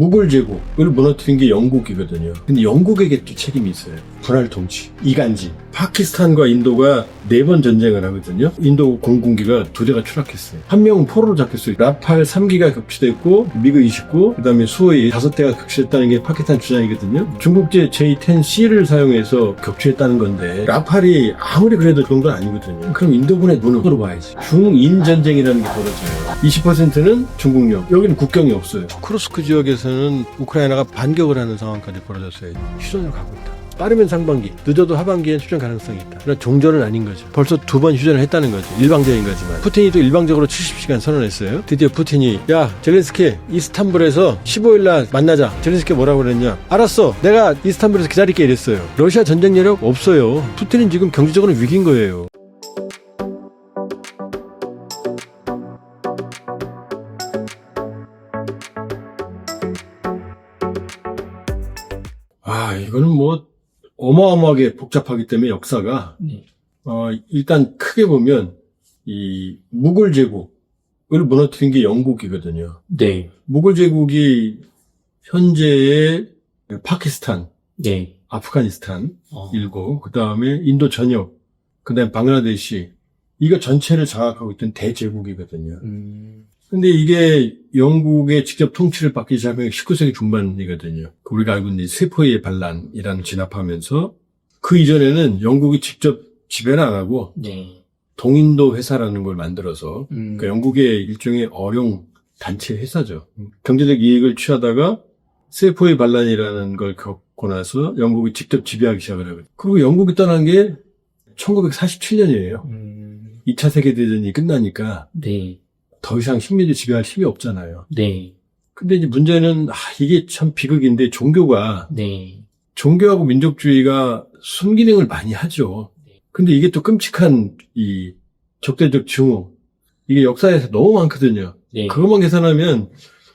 무굴 제국을 무너뜨린 게 영국이거든요. 근데 영국에게 또 책임이 있어요. 분할 통치, 이간질. 파키스탄과 인도가 4번 전쟁을 하거든요. 인도 공군기가 2대가 추락했어요. 한 명은 포로로 잡혔어요. 라팔 3기가 격추됐고 미그 29, 그다음에 수호이 5대가 격추됐다는 게 파키스탄 주장이거든요. 중국제 J-10C를 사용해서 격추했다는 건데 라팔이 아무리 그래도 그런 건 아니거든요. 그럼 인도군의 눈으로 봐야지. 중인 전쟁이라는 게 벌어져요. 20%는 중국령, 여기는 국경이 없어요. 쿠르스크 지역에서는 우크라이나가 반격을 하는 상황까지 벌어졌어요. 휴전으로 가고 있다. 빠르면 상반기, 늦어도 하반기엔 휴전 가능성이 있다. 그러나 종전은 아닌 거죠. 벌써 2번 휴전을 했다는 거죠. 일방적인 거지만. 푸틴이 또 일방적으로 70시간 선언했어요. 드디어 푸틴이 야 젤렌스키 이스탄불에서 15일날 만나자. 젤렌스키가 뭐라고 그랬냐. 알았어. 내가 이스탄불에서 기다릴게 이랬어요. 러시아 전쟁 여력 없어요. 푸틴은 지금 경제적으로 위기인 거예요. 이거는 뭐 어마어마하게 복잡하기 때문에 역사가 일단 크게 보면 이 무굴 제국을 무너뜨린 게 영국이거든요. 네. 무굴 제국이 현재의 파키스탄, 네. 아프가니스탄 일고, 그 다음에 인도 전역, 그 다음에 방글라데시, 이거 전체를 장악하고 있던 대제국이거든요. 근데 이게 영국의 직접 통치를 받기 시작한 19세기 중반이거든요. 우리가 알고 있는 세포의 반란이라는 진압하면서 그 이전에는 영국이 직접 지배는 안 하고 네. 동인도 회사라는 걸 만들어서 그러니까 영국의 일종의 어용 단체 회사죠. 경제적 이익을 취하다가 세포의 반란이라는 걸 겪고 나서 영국이 직접 지배하기 시작을 하거든요. 그리고 영국이 떠난 게 1947년이에요. 2차 세계대전이 끝나니까 네. 더 이상 식민지 지배할 힘이 없잖아요. 네. 근데 이제 문제는 이게 참 비극인데 종교가 네. 종교하고 민족주의가 순기능을 많이 하죠. 근데 이게 또 끔찍한 이 적대적 징후, 이게 역사에서 너무 많거든요. 네. 그것만 계산하면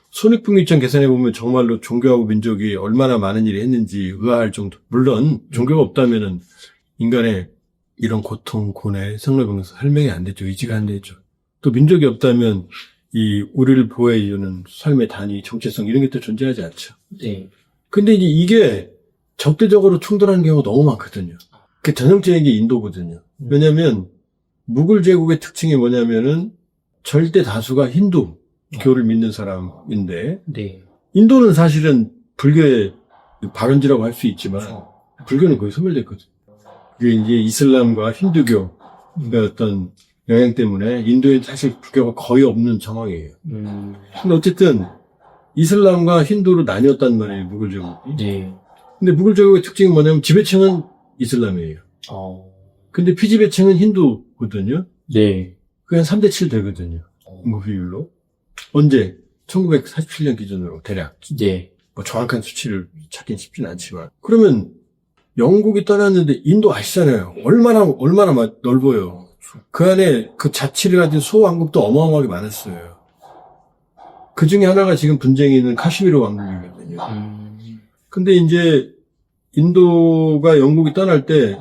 손익분기점 계산해 보면 정말로 종교하고 민족이 얼마나 많은 일을 했는지 의아할 정도. 물론 종교가 없다면은 인간의 이런 고통, 고뇌, 생로병사 설명이 안 되죠. 의지가 안 되죠. 또 민족이 없다면 이 우리를 보호해주는 삶의 단위, 정체성 이런 게 또 존재하지 않죠. 네. 근데 이제 이게 적대적으로 충돌하는 경우가 너무 많거든요. 그 전형적인 게 인도거든요. 왜냐하면 무굴 제국의 특징이 뭐냐면은 절대 다수가 힌두교를 믿는 사람인데 네. 인도는 사실은 불교의 발원지라고 할 수 있지만 불교는 거의 소멸됐거든요. 그게 이제 이슬람과 힌두교의 어떤 영향 때문에 인도에 사실 불교가 거의 없는 상황이에요. 근데 어쨌든 이슬람과 힌두로 나뉘었단 말이에요, 무굴 제국이. 네. 근데 무굴 제국의 특징은 뭐냐면 지배층은 이슬람이에요. 근데 피지배층은 힌두거든요. 네. 그게 한 3대7 되거든요. 뭐 비율로. 언제? 1947년 기준으로 대략. 네. 뭐 정확한 수치를 찾긴 쉽진 않지만. 그러면 영국이 떠났는데 인도 아시잖아요. 얼마나 넓어요. 그 안에 그 자치를 가진 소왕국도 어마어마하게 많았어요. 그 중에 하나가 지금 분쟁이 있는 카슈미르 왕국이거든요. 근데 이제 인도가 영국이 떠날 때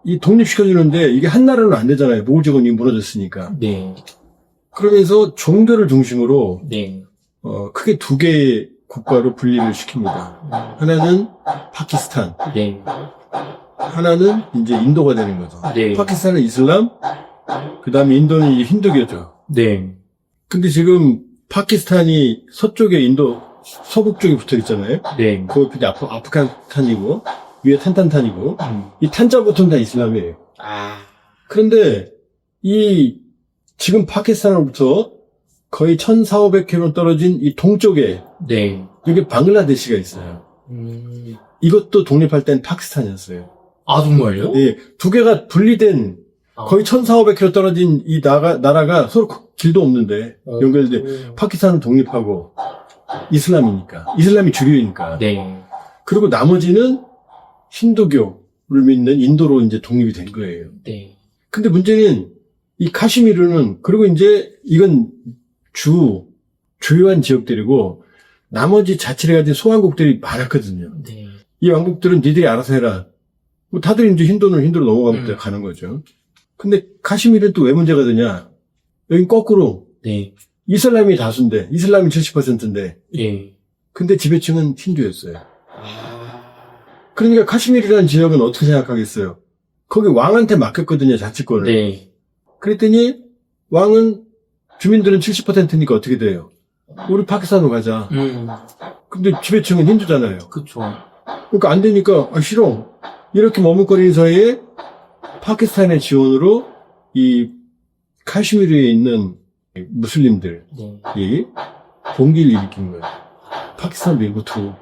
이 독립시켜주는데 이게 한 나라는 안 되잖아요. 무굴 제국이 무너졌으니까. 네. 그러면서 종교를 중심으로 네. 크게 2개의 국가로 분리를 시킵니다. 하나는 파키스탄, 네. 하나는 이제 인도가 되는 거죠. 네. 파키스탄은 이슬람, 그 다음에 인도는 이제 힌두교죠. 네. 근데 지금 파키스탄이 서쪽에 인도 서북 쪽에 붙어 있잖아요. 네. 그 옆이 아프간탄이고 위에 탄탄탄이고 이 탄자부터는 다 이슬람이에요. 그런데 이 지금 파키스탄으로부터 거의 1,400km 떨어진 이 동쪽에 네. 여기 방글라데시가 있어요. 이것도 독립할 땐 파키스탄이었어요. 아, 정말요? 예, 2개가 분리된 거의 1,400km 떨어진 이 나라가 서로 길도 없는데 연결돼 파키스탄은 독립하고 이슬람이니까 이슬람이 주류이니까. 네. 그리고 나머지는 힌두교를 믿는 인도로 이제 독립이 된 거예요. 네. 근데 문제는 이 카슈미르는 그리고 이제 이건 주요한 지역들이고 나머지 자치를 가진 소왕국들이 많았거든요. 네. 이 왕국들은 니들이 알아서 해라. 뭐 다들 이제 힌두로 넘어가면 가는 거죠. 근데 카슈미르는 또 왜 문제가 되냐? 여긴 거꾸로 네. 이슬람이 다수인데 이슬람이 70%인데 예. 근데 지배층은 힌두였어요. 아, 그러니까 카슈미르라는 지역은 어떻게 생각하겠어요? 거기 왕한테 맡겼거든요, 자치권을. 네. 그랬더니 왕은 주민들은 70%니까 어떻게 돼요? 우리 파키스탄으로 가자. 근데 지배층은 힌두잖아요. 그쵸. 그러니까 안 되니까 싫어. 이렇게 머뭇거리는 사이에 파키스탄의 지원으로 이 카슈미르에 있는 무슬림들이 네. 봉기를 일으킨 거예요. 파키스탄 밀고토.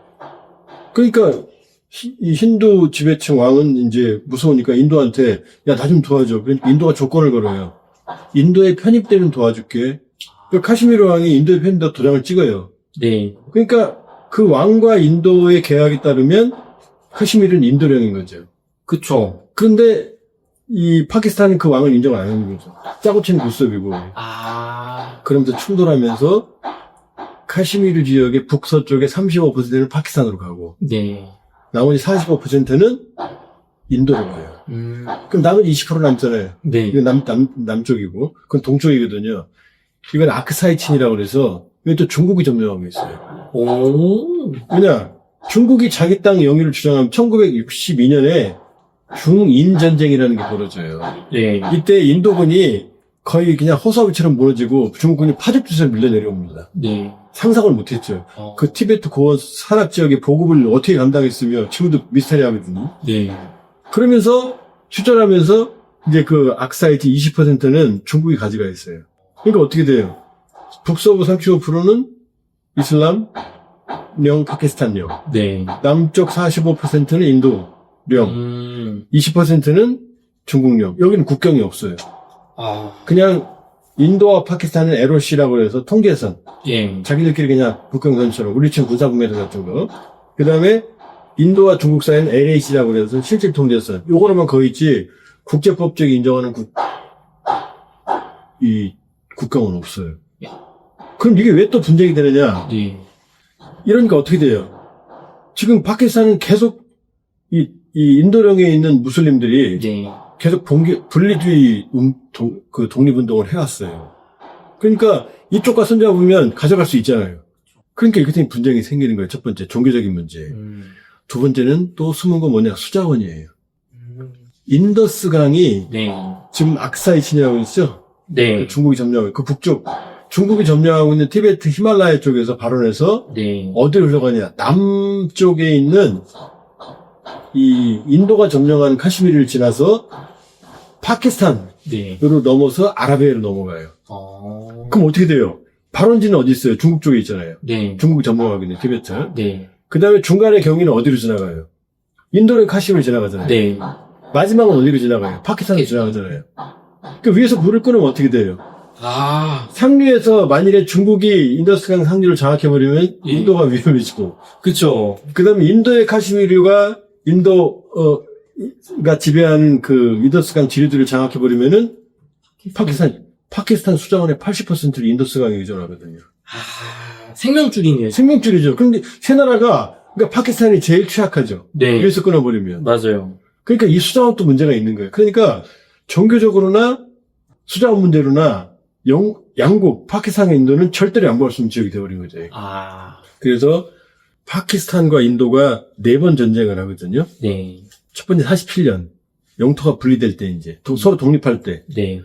그러니까 이 힌두 지배층 왕은 이제 무서우니까 인도한테 야, 나 좀 도와줘. 그러니까 인도가 조건을 걸어요. 인도에 편입되면 도와줄게. 그러니까 카슈미르 왕이 인도에 편입다 도장을 찍어요. 네. 그러니까 그 왕과 인도의 계약에 따르면 카슈미르는 인도령인 거죠. 그쵸. 그런데 이 파키스탄은 그 왕을 인정 안 하는 거죠. 짜고 치는 구섭이고. 아, 그러면서 충돌하면서 카슈미르 지역의 북서쪽의 35%는 파키스탄으로 가고 네. 나머지 45%는 인도로 가요. 그럼 나머지 20% 남잖아요. 네. 이건 남쪽이고 그건 동쪽이거든요. 이건 아크사이친이라고 그래서 이건 또 중국이 점령하고 있어요. 오. 왜냐? 중국이 자기 땅 영유를 주장하면 1962년에 중인전쟁이라는 게 벌어져요. 네. 이때 인도군이 거의 그냥 허수아비처럼 무너지고 중국군이 파죽지세로 밀려내려옵니다. 네. 상상을 못했죠. 그 티베트 고원 산악 지역의 보급을 어떻게 감당했으며 지금도 미스터리하거든요. 네. 그러면서 출전하면서 이제 그 악사이트 20%는 중국이 가져가 있어요. 그러니까 어떻게 돼요? 북서부 35%는 이슬람령, 파키스탄령. 네. 남쪽 45%는 인도령. 20%는 중국령. 여기는 국경이 없어요. 아. 그냥 인도와 파키스탄은 LOC라고 해서 통계선. 예. 자기들끼리 그냥 국경선처럼 우리처럼 군사분계선 같은 거. 그 다음에 인도와 중국 사이는 LAC라고 해서 실질 통제선. 요거로만 거의 있지 국제법적이 인정하는 이 국경은 없어요. 그럼 이게 왜 또 분쟁이 되느냐? 네. 이러니까 이러니까 어떻게 돼요? 지금 파키스탄은 계속 이 인도령에 있는 무슬림들이 네. 계속 분리주의 독립운동을 해왔어요. 그러니까 이쪽과 손잡으면 가져갈 수 있잖아요. 그러니까 이렇게 되면 분쟁이 생기는 거예요. 첫 번째, 종교적인 문제. 두 번째는 또 숨은 건 뭐냐, 수자원이에요. 인더스강이 네. 지금 악사이친이라고 있죠? 네. 중국이 점령하고 그 북쪽, 중국이 점령하고 있는 티베트 히말라야 쪽에서 발원해서 네. 어디로 흘러가냐, 남쪽에 있는 이 인도가 점령한 카슈미르를 지나서 파키스탄으로 네. 넘어서 아라비아로 넘어가요. 어. 그럼 어떻게 돼요? 발원지는 어디 있어요? 중국 쪽에 있잖아요. 네. 중국이 점령하고 있는 티베트. 네. 그 다음에 중간의 경위는 어디로 지나가요? 인도는 카슈미르 지나가잖아요. 네. 마지막은 어디로 지나가요? 파키스탄으로 지나가잖아요. 그 위에서 불을 끄면 어떻게 돼요? 아. 상류에서 만일에 중국이 인더스강 상류를 장악해버리면 예. 인도가 위험해지고, 그쵸. 그 다음에 인도의 카슈미르가 인도가 지배하는 그 인더스강 지류들을 장악해버리면은 파키스탄 수자원의 80%를 인더스강에 의존하거든요. 아. 생명줄이네요. 생명줄이죠. 그런데 세 나라가, 그러니까 파키스탄이 제일 취약하죠. 네. 위에서 끊어버리면. 맞아요. 그러니까 이 수자원도 문제가 있는 거예요. 그러니까 종교적으로나 수자원 문제로나 양국, 파키스탄과 인도는 절대로 양보할 수 없는 지역이 되어버린 거죠. 아. 그래서 파키스탄과 인도가 4번 전쟁을 하거든요. 네. 첫 번째 47년 영토가 분리될 때 이제 서로 독립할 때 네.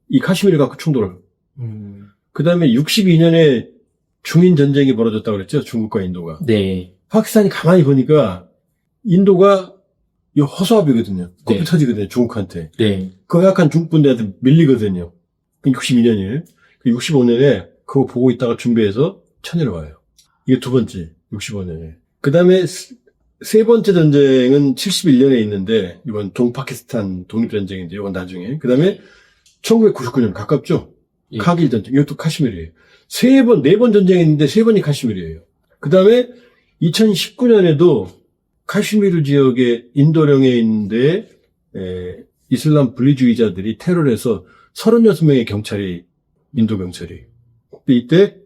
이 카슈미르 갖고 충돌을. 음. 그 다음에 62년에 중인 전쟁이 벌어졌다고 그랬죠. 중국과 인도가. 네. 파키스탄이 가만히 보니까 인도가 이 허수아비거든요. 코피 네. 터지거든요. 중국한테. 네. 그 약한 중국 분들한테 밀리거든요. 62년이에요. 65년에 그거 보고 있다가 준비해서 쳐내려와요. 이게 두 번째, 65년에. 그 다음에 세 번째 전쟁은 71년에 있는데, 이건 동파키스탄 독립전쟁인데, 이건 나중에. 그 다음에 1999년, 가깝죠? 예. 카길 전쟁. 이것도 카슈미르예요. 네 번 전쟁이 있는데, 3번이 카슈미르예요. 그 다음에 2019년에도 카슈미르 지역의 인도령에 있는데, 이슬람 분리주의자들이 테러를 해서 36명의 인도 경찰이. 근데 이때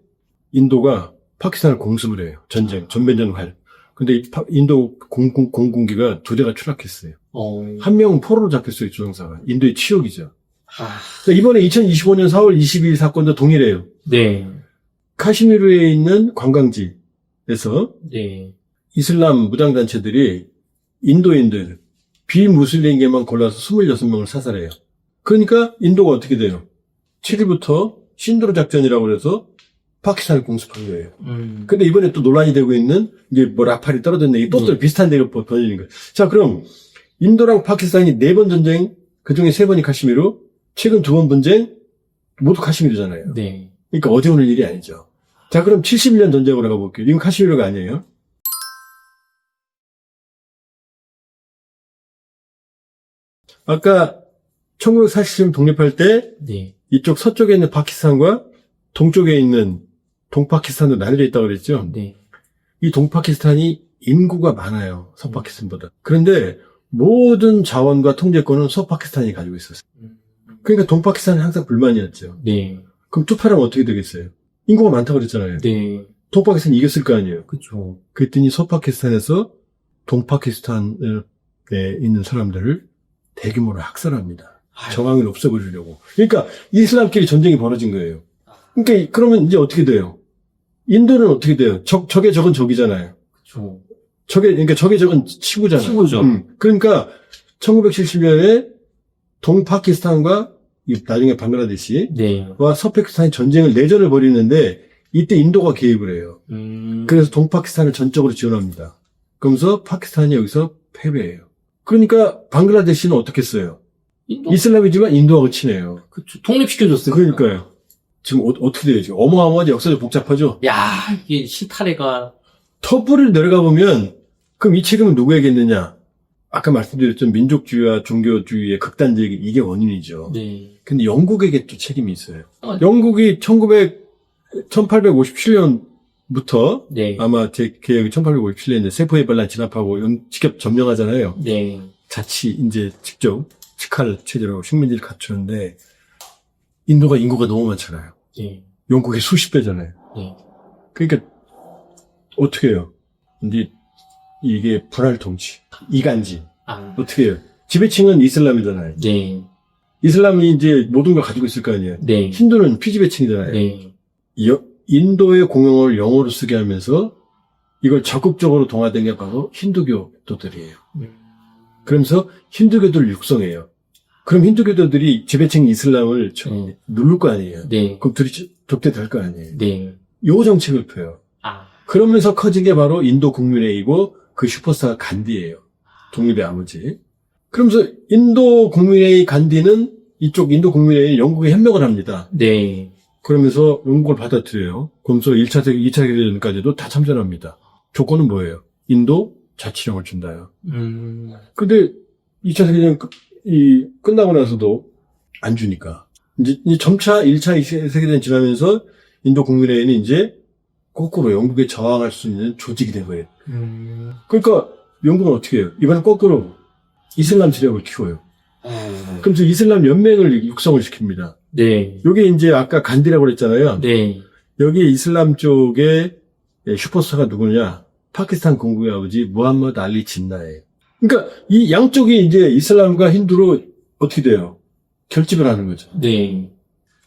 인도가 파키스탄을 공습을 해요. 전면전 할. 근데 인도 공군기가 2대가 추락했어요. 한 명은 포로로 잡혔어요, 조종사가. 인도의 치욕이죠. 아. 이번에 2025년 4월 22일 사건도 동일해요. 네. 카슈미르에 있는 관광지, 네. 이슬람 무장단체들이 인도인들, 비무슬림계만 골라서 26명을 사살해요. 그러니까 인도가 어떻게 돼요? 7일부터 신도르 작전이라고 해서 파키스탄을 공습한 거예요. 근데 이번에 또 논란이 되고 있는 이제 뭐 라팔이 떨어졌네. 이게 또 비슷한 데로 번지는 거예요. 자, 그럼 인도랑 파키스탄이 4번 전쟁, 그 중에 3번이 카시미르, 최근 2번 분쟁 모두 카시미르잖아요. 네. 그러니까 어제 오늘 일이 아니죠. 자, 그럼 71년 전쟁으로 가볼게요. 이건 카시미르가 아니에요. 아까 1947년 독립할 때 네. 이쪽 서쪽에 있는 파키스탄과 동쪽에 있는 동파키스탄도 나뉘어져 있다고 그랬죠. 네. 이 동파키스탄이 인구가 많아요. 서파키스탄보다. 그런데 모든 자원과 통제권은 서파키스탄이 가지고 있었어요. 그러니까 동파키스탄은 항상 불만이었죠. 네. 그럼 투파라면 어떻게 되겠어요? 인구가 많다고 그랬잖아요. 네. 동파키스탄이 이겼을 거 아니에요. 그쵸. 그랬더니 서파키스탄에서 동파키스탄에 있는 사람들을 대규모로 학살합니다. 정황을 없애버리려고. 그러니까 이슬람끼리 전쟁이 벌어진 거예요. 그러니까 그러면 이제 어떻게 돼요? 인도는 어떻게 돼요? 적의 적은 적이잖아요. 그쵸. 그러니까 적의 적은 치고잖아요. 치고죠. 그러니까 1970년에 동파키스탄과 나중에 방글라데시와 네. 서파키스탄이 내전을 벌이는데 이때 인도가 개입을 해요. 그래서 동파키스탄을 전적으로 지원합니다. 그러면서 파키스탄이 여기서 패배해요. 그러니까 방글라데시는 어떻게 했어요? 이슬람이지만 인도하고 친해요. 그쵸. 독립시켜줬어요. 그러니까요. 지금 어떻게 돼요? 지금 어마어마하지. 역사적 복잡하죠? 야, 이게 실타래가. 터프를 내려가 보면 그럼 이 책임은 누구에게 있느냐? 아까 말씀드렸던 민족주의와 종교주의의 극단적인 이게 원인이죠. 네. 근데 영국에게 또 책임이 있어요. 영국이 1857년부터 네. 아마 제 기억이 1857년에 세포의 반란 진압하고 직접 점령하잖아요. 네. 자치 이제 직접 직할 체제로 식민지를 갖추는데 인도가 인구가 너무 많잖아요. 네. 영국의 수십 배잖아요. 네. 그러니까 어떻게 해요? 근데 이게 분할 통치, 이간질. 어떻게 해요? 지배층은 이슬람이잖아요. 네. 이슬람이 이제 모든 걸 가지고 있을 거 아니에요. 네. 힌두는 피지배층이잖아요. 네. 인도의 공용어를 영어로 쓰게 하면서 이걸 적극적으로 동화된 게 바로 힌두교도들이에요. 그러면서 힌두교도를 육성해요. 그럼 힌두교도들이 지배층 이슬람을 누를 거 아니에요. 네. 그럼 둘이 독대될 거 아니에요. 네. 요 정책을 펴요. 그러면서 커진 게 바로 인도 국민회의고 그 슈퍼스타가 간디예요. 독립의 아버지. 그러면서 인도 국민회의 간디는 이쪽 인도 국민회의 영국에 협력을 합니다. 네. 그러면서 영국을 받아들여요. 그러면서 2차 세계대전까지도 다 참전합니다. 조건은 뭐예요? 인도 자치령을 준다요. 근데 2차 세계대전 끝나고 나서도 안 주니까. 이제 점차 1차 세계대전 지나면서 인도 국민회의는 이제 거꾸로 영국에 저항할 수 있는 조직이 되고요. 그러니까 영국은 어떻게 해요? 이번엔 거꾸로 이슬람 세력을 키워요. 그러면서 이슬람 연맹을 육성을 시킵니다. 네. 여기 이제 아까 간디라고 그랬잖아요. 네. 여기 이슬람 쪽에 슈퍼스타가 누구냐? 파키스탄 공국의 아버지 무함마드 알리 진나예요. 그러니까 이 양쪽이 이제 이슬람과 힌두로 어떻게 돼요? 결집을 하는 거죠. 네.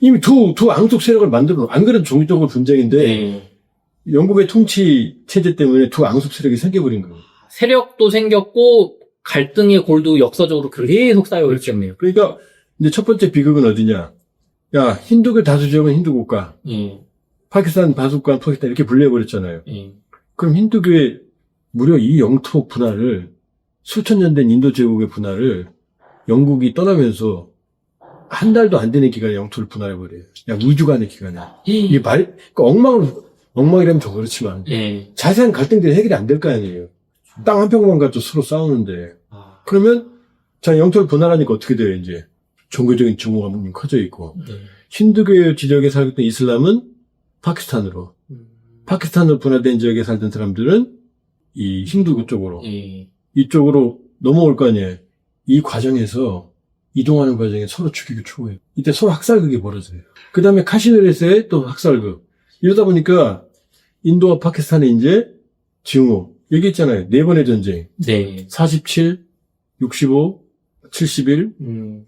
이미 두 앙숙 세력을 만들어. 안 그래도 종교적으로 분쟁인데 네. 영국의 통치 체제 때문에 두 앙숙 세력이 생겨버린 거예요. 세력도 생겼고 갈등의 골도 역사적으로 계속 쌓여 있겠네요. 그러니까 이제 첫 번째 비극은 어디냐? 야, 힌두교 다수 지역은 힌두 국가, 예. 파키스탄 다수국가 파키스탄 이렇게 분리해버렸잖아요. 예. 그럼 힌두교의 무려 이 영토 분할을 수천 년 된 인도 제국의 분할을 영국이 떠나면서 한 달도 안 되는 기간에 영토를 분할해버려요. 야, 우주간의 기간에. 이게 그러니까 엉망이라면 좀 그렇지만 예. 자세한 갈등들이 해결이 안 될 거 아니에요. 땅 한 평만 가지고 서로 싸우는데. 그러면 자, 영토를 분할하니까 어떻게 돼요, 이제? 종교적인 증오가 커져 있고. 네. 힌두교 지역에 살고 있던 이슬람은 파키스탄으로. 파키스탄으로 분할된 지역에 살던 사람들은 이 힌두교 쪽으로. 예. 이쪽으로 넘어올 거 아니에요. 이 과정에서 이동하는 과정에 서로 죽이고 추구해요. 이때 서로 학살극이 벌어져요. 그 다음에 카시미르에서의 또 학살극. 이러다 보니까 인도와 파키스탄이 이제 증오. 얘기했잖아요. 4번의 전쟁. 네. 47, 65, 71,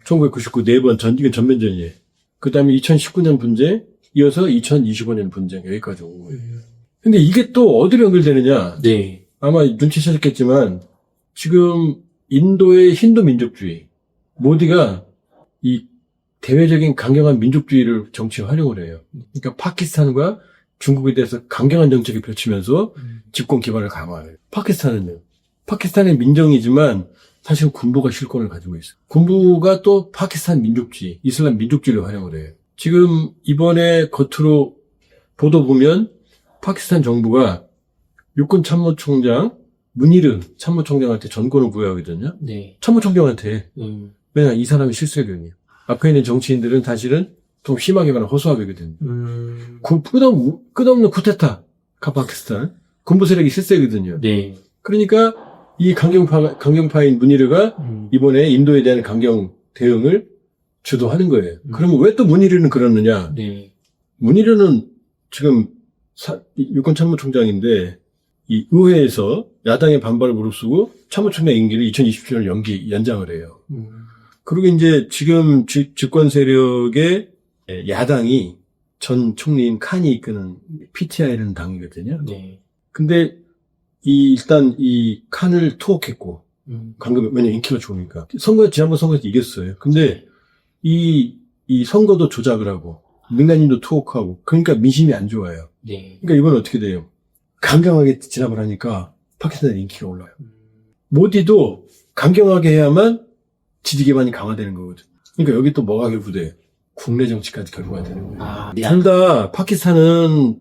1999 4번 이건 전면전이에요. 그 다음에 2019년 분쟁, 이어서 2025년 분쟁 여기까지 온 거예요. 근데 이게 또 어디로 연결되느냐? 네. 아마 눈치채셨겠지만 지금 인도의 힌두 민족주의, 모디가 이 대외적인 강경한 민족주의를 정치에 활용을 해요. 그러니까 파키스탄과 중국에 대해서 강경한 정책을 펼치면서 집권 기반을 강화해요. 파키스탄은요. 파키스탄의 민정이지만 사실 군부가 실권을 가지고 있어요. 군부가 또 파키스탄 민족주의, 이슬람 민족주의를 활용을 해요. 지금 이번에 겉으로 보도 보면 파키스탄 정부가 육군 참모총장 무니르 참모총장한테 전권을 부여하거든요. 네. 참모총장한테. 왜냐, 이 사람이 실세력이에요. 앞에 있는 정치인들은 사실은 좀 심하게 말하면 허수아비거든요. 끝없는 쿠데타가 파키스탄. 군부 세력이 실세거든요. 네. 그러니까 이 강경파인 무니르가 이번에 인도에 대한 강경 대응을 주도하는 거예요. 그러면 왜 또 무니르는 그러느냐? 네. 무니르는 지금 육군 참모총장인데 이 의회에서 야당의 반발을 무릅쓰고 참모총장 임기를 2027년 연장을 해요. 그리고 이제 지금 집권 세력의 야당이 전 총리인 칸이 이끄는 PTI라는 당이거든요. 네. 근데 일단 이 칸을 투옥했고, 왜냐면 인기가 좋으니까. 지난번 선거에서 이겼어요. 근데 이 선거도 조작을 하고, 민간인도 투옥하고, 그러니까 민심이 안 좋아요. 네. 그러니까 이번 어떻게 돼요? 강경하게 진압을 하니까 파키스탄의 인기가 올라요. 모디도 강경하게 해야만 지지 기반이 강화되는 거거든. 그러니까 여기 또 뭐가 결부돼? 국내 정치까지 결부가 되는 거예요. 둘 다 파키스탄은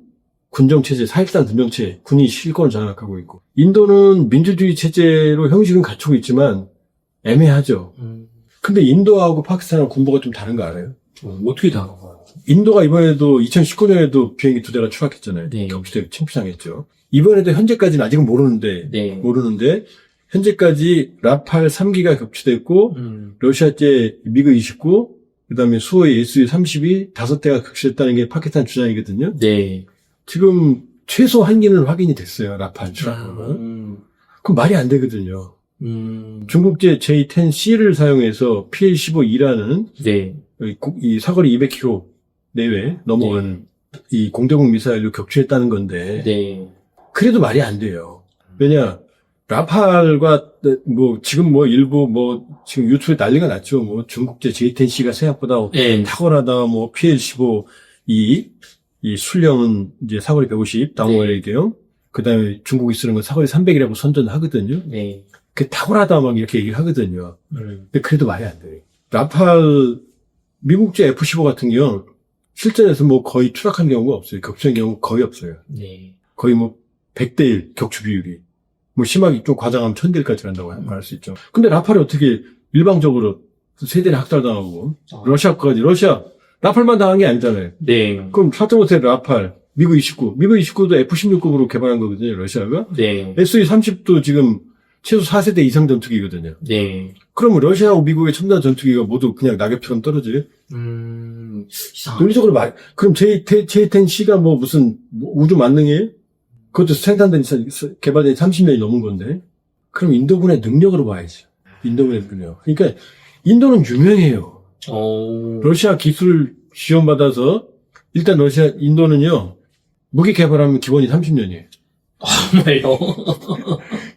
군정체제, 사실상 군정체, 군이 실권을 장악하고 있고, 인도는 민주주의 체제로 형식은 갖추고 있지만 애매하죠. 근데 인도하고 파키스탄하고 군부가 좀 다른 거 알아요? 어떻게 다른가요? 인도가 이번에도 2019년에도 비행기 2대가 추락했잖아요. 네. 격추돼 창피당했죠. 이번에도 현재까지는 아직은 모르는데, 네. 현재까지 라팔 3기가 격추됐고, 러시아제 미그 29, 그 다음에 수호의 SU-32 5대가 격추됐다는 게 파키스탄 주장이거든요. 네. 지금 최소 한 기는 확인이 됐어요. 라팔 추락은. 그럼 말이 안 되거든요. 중국제 J-10C를 사용해서 PL-15E라는 네. 이 사거리 200km 내외 넘어가는 이 공대공 미사일로 격추했다는 건데 네. 그래도 말이 안 돼요. 왜냐 라팔과 지금 일부 지금 유튜브에 난리가 났죠. 중국제 J-10C가 생각보다 네. 탁월하다. PL-15E 이 술령은 이제 사거리 150 다운웨이 대용. 그다음에 중국이 쓰는 건 사거리 300이라고 선전하거든요. 네. 그게 탁월하다 막 이렇게 얘기를 하거든요. 근데 그래도 말이 안 돼요. 라팔 미국제 F-15 같은 경우 실전에서 거의 추락한 경우가 없어요. 격추한 경우 거의 없어요. 네. 거의 100대 1 격추 비율이. 심하게 좀 과장하면 1000대까지 간다고 말할 수 있죠. 근데 라팔이 어떻게 일방적으로 세대를 학살당하고 러시아 라팔만 당한 게 아니잖아요. 네. 그럼 4.5세대 라팔 미그 29도 F-16급으로 개발한 거거든요. 러시아가. 네. SU-30도 지금 최소 4세대 이상 전투기거든요. 네. 그러면 러시아하고 미국의 첨단 전투기가 모두 그냥 낙엽처럼 떨어져요? 논리적으로 그럼 J-10C가 무슨 우주 만능이에요? 그것도 개발된 30년이 넘은 건데. 그럼 인도군의 능력으로 봐야죠. 인도군의 능력. 그러니까 인도는 유명해요. 러시아 기술 지원받아서 일단 인도는요. 무기 개발하면 기본이 30년이에요. 정말요?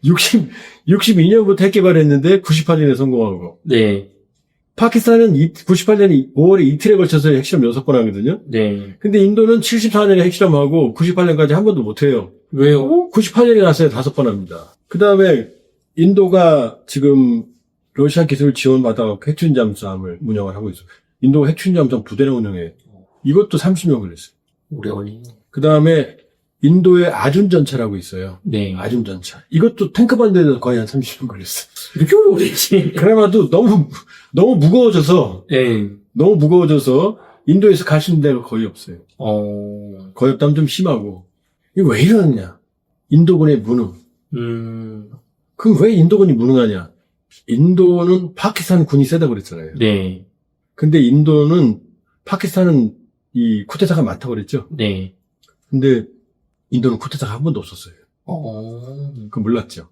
62년부터 핵 개발했는데 98년에 성공하고. 네. 파키스탄은 98년 5월에 이틀에 걸쳐서 핵실험 6번 하거든요. 네. 근데 인도는 74년에 핵실험하고 98년까지 한 번도 못해요. 왜요? 98년에 가서야 5번 합니다. 그 다음에 인도가 지금 러시아 기술 지원받아서 핵추진 잠수함을 운영을 하고 있어요. 인도가 핵추진 잠수함 2대나 운영해요. 이것도 30년 걸렸어요. 오래 걸리네. 그 다음에 인도의 아준전차라고 있어요. 네. 아준전차. 이것도 탱크 반대에서 거의 한 30년 걸렸어. 이렇게 오래 걸리지? 그나마도 너무 무거워져서, 네. 인도에서 갈 수 있는 데가 거의 없어요. 거의 없다면 좀 심하고. 이거 왜 이러느냐? 인도군의 무능. 그럼 왜 인도군이 무능하냐? 인도는 파키스탄 군이 세다고 그랬잖아요. 네. 근데 파키스탄은 이 쿠데타가 많다고 그랬죠? 네. 근데 인도는 쿠데타가 한 번도 없었어요. 그거 몰랐죠?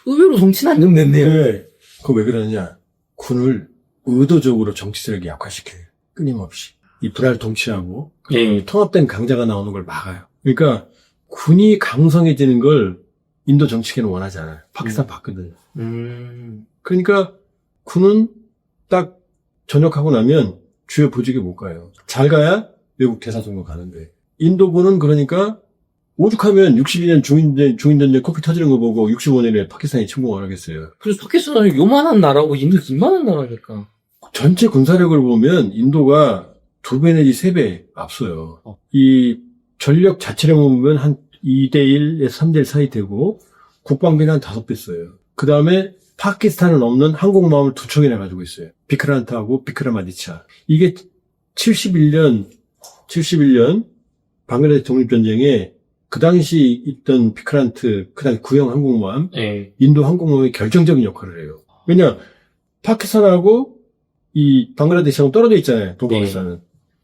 의외로 정치는 안 넘냈네요. 네. 그거 왜 그러느냐? 군을 의도적으로 정치 세력이 약화시켜요. 끊임없이. 이 불알 통치하고 네. 통합된 강자가 나오는 걸 막아요. 그러니까 군이 강성해지는 걸 인도 정치계는 원하지 않아요. 파키스탄 봤거든요. 그러니까 군은 딱 전역하고 나면 주요 보직에 못 가요. 잘 가야 외국 대사선거 가는데. 인도군은 그러니까 오죽하면 62년 중인전쟁 코피 터지는 거 보고 65년에 파키스탄이 침공을 하겠어요. 그래서 파키스탄은 요만한 나라고 인도 이만한 나라니까. 전체 군사력을 보면 인도가 2배 내지 3배 앞서요. 이 전력 자체를 보면 한 2대1에서 3대1 사이 되고 국방비는 한 5배 써요. 그 다음에 파키스탄은 없는 항공모함을 2척이나 가지고 있어요. 비크란트하고 비크라마디차. 이게 71년 방글라데시 독립전쟁에 그 당시 있던 비크란트, 그 당시 구형 항공모함, 네. 인도 항공모함이 결정적인 역할을 해요. 왜냐, 파키스탄하고 이 방글라데시하고 떨어져 있잖아요, 동파키스탄은.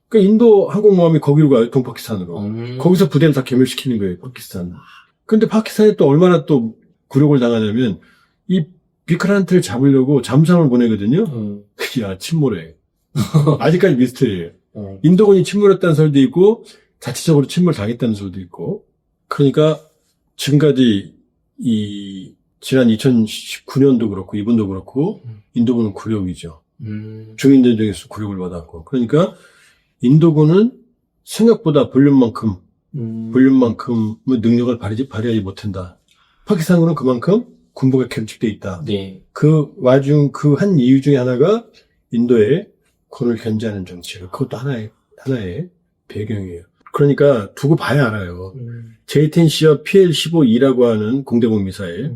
그러니까 인도 항공모함이 거기로 가요, 동파키스탄으로. 거기서 부대를 다 괴멸시키는 거예요, 파키스탄. 근데 파키스탄이 또 얼마나 또 굴욕을 당하냐면, 이 비크란트를 잡으려고 잠수함을 보내거든요? 야, 침몰해. 아직까지 미스터리예요. 인도군이 침몰했다는 설도 있고, 자체적으로 침몰 당했다는 설도 있고, 그러니까 지금까지 지난 2019년도 그렇고, 이번도 그렇고, 인도군은 굴욕이죠. 중인전쟁에서 굴욕을 받았고. 그러니까, 인도군은 생각보다 볼륨만큼의 능력을 발휘하지 못한다. 파키스탄군은 그만큼 군부가 결집돼 있다. 네. 그 한 이유 중에 하나가 인도의 군을 견제하는 정치. 그것도 하나의 배경이에요. 그러니까 두고 봐야 알아요. J-10C와 PL-15E라고 하는 공대공 미사일.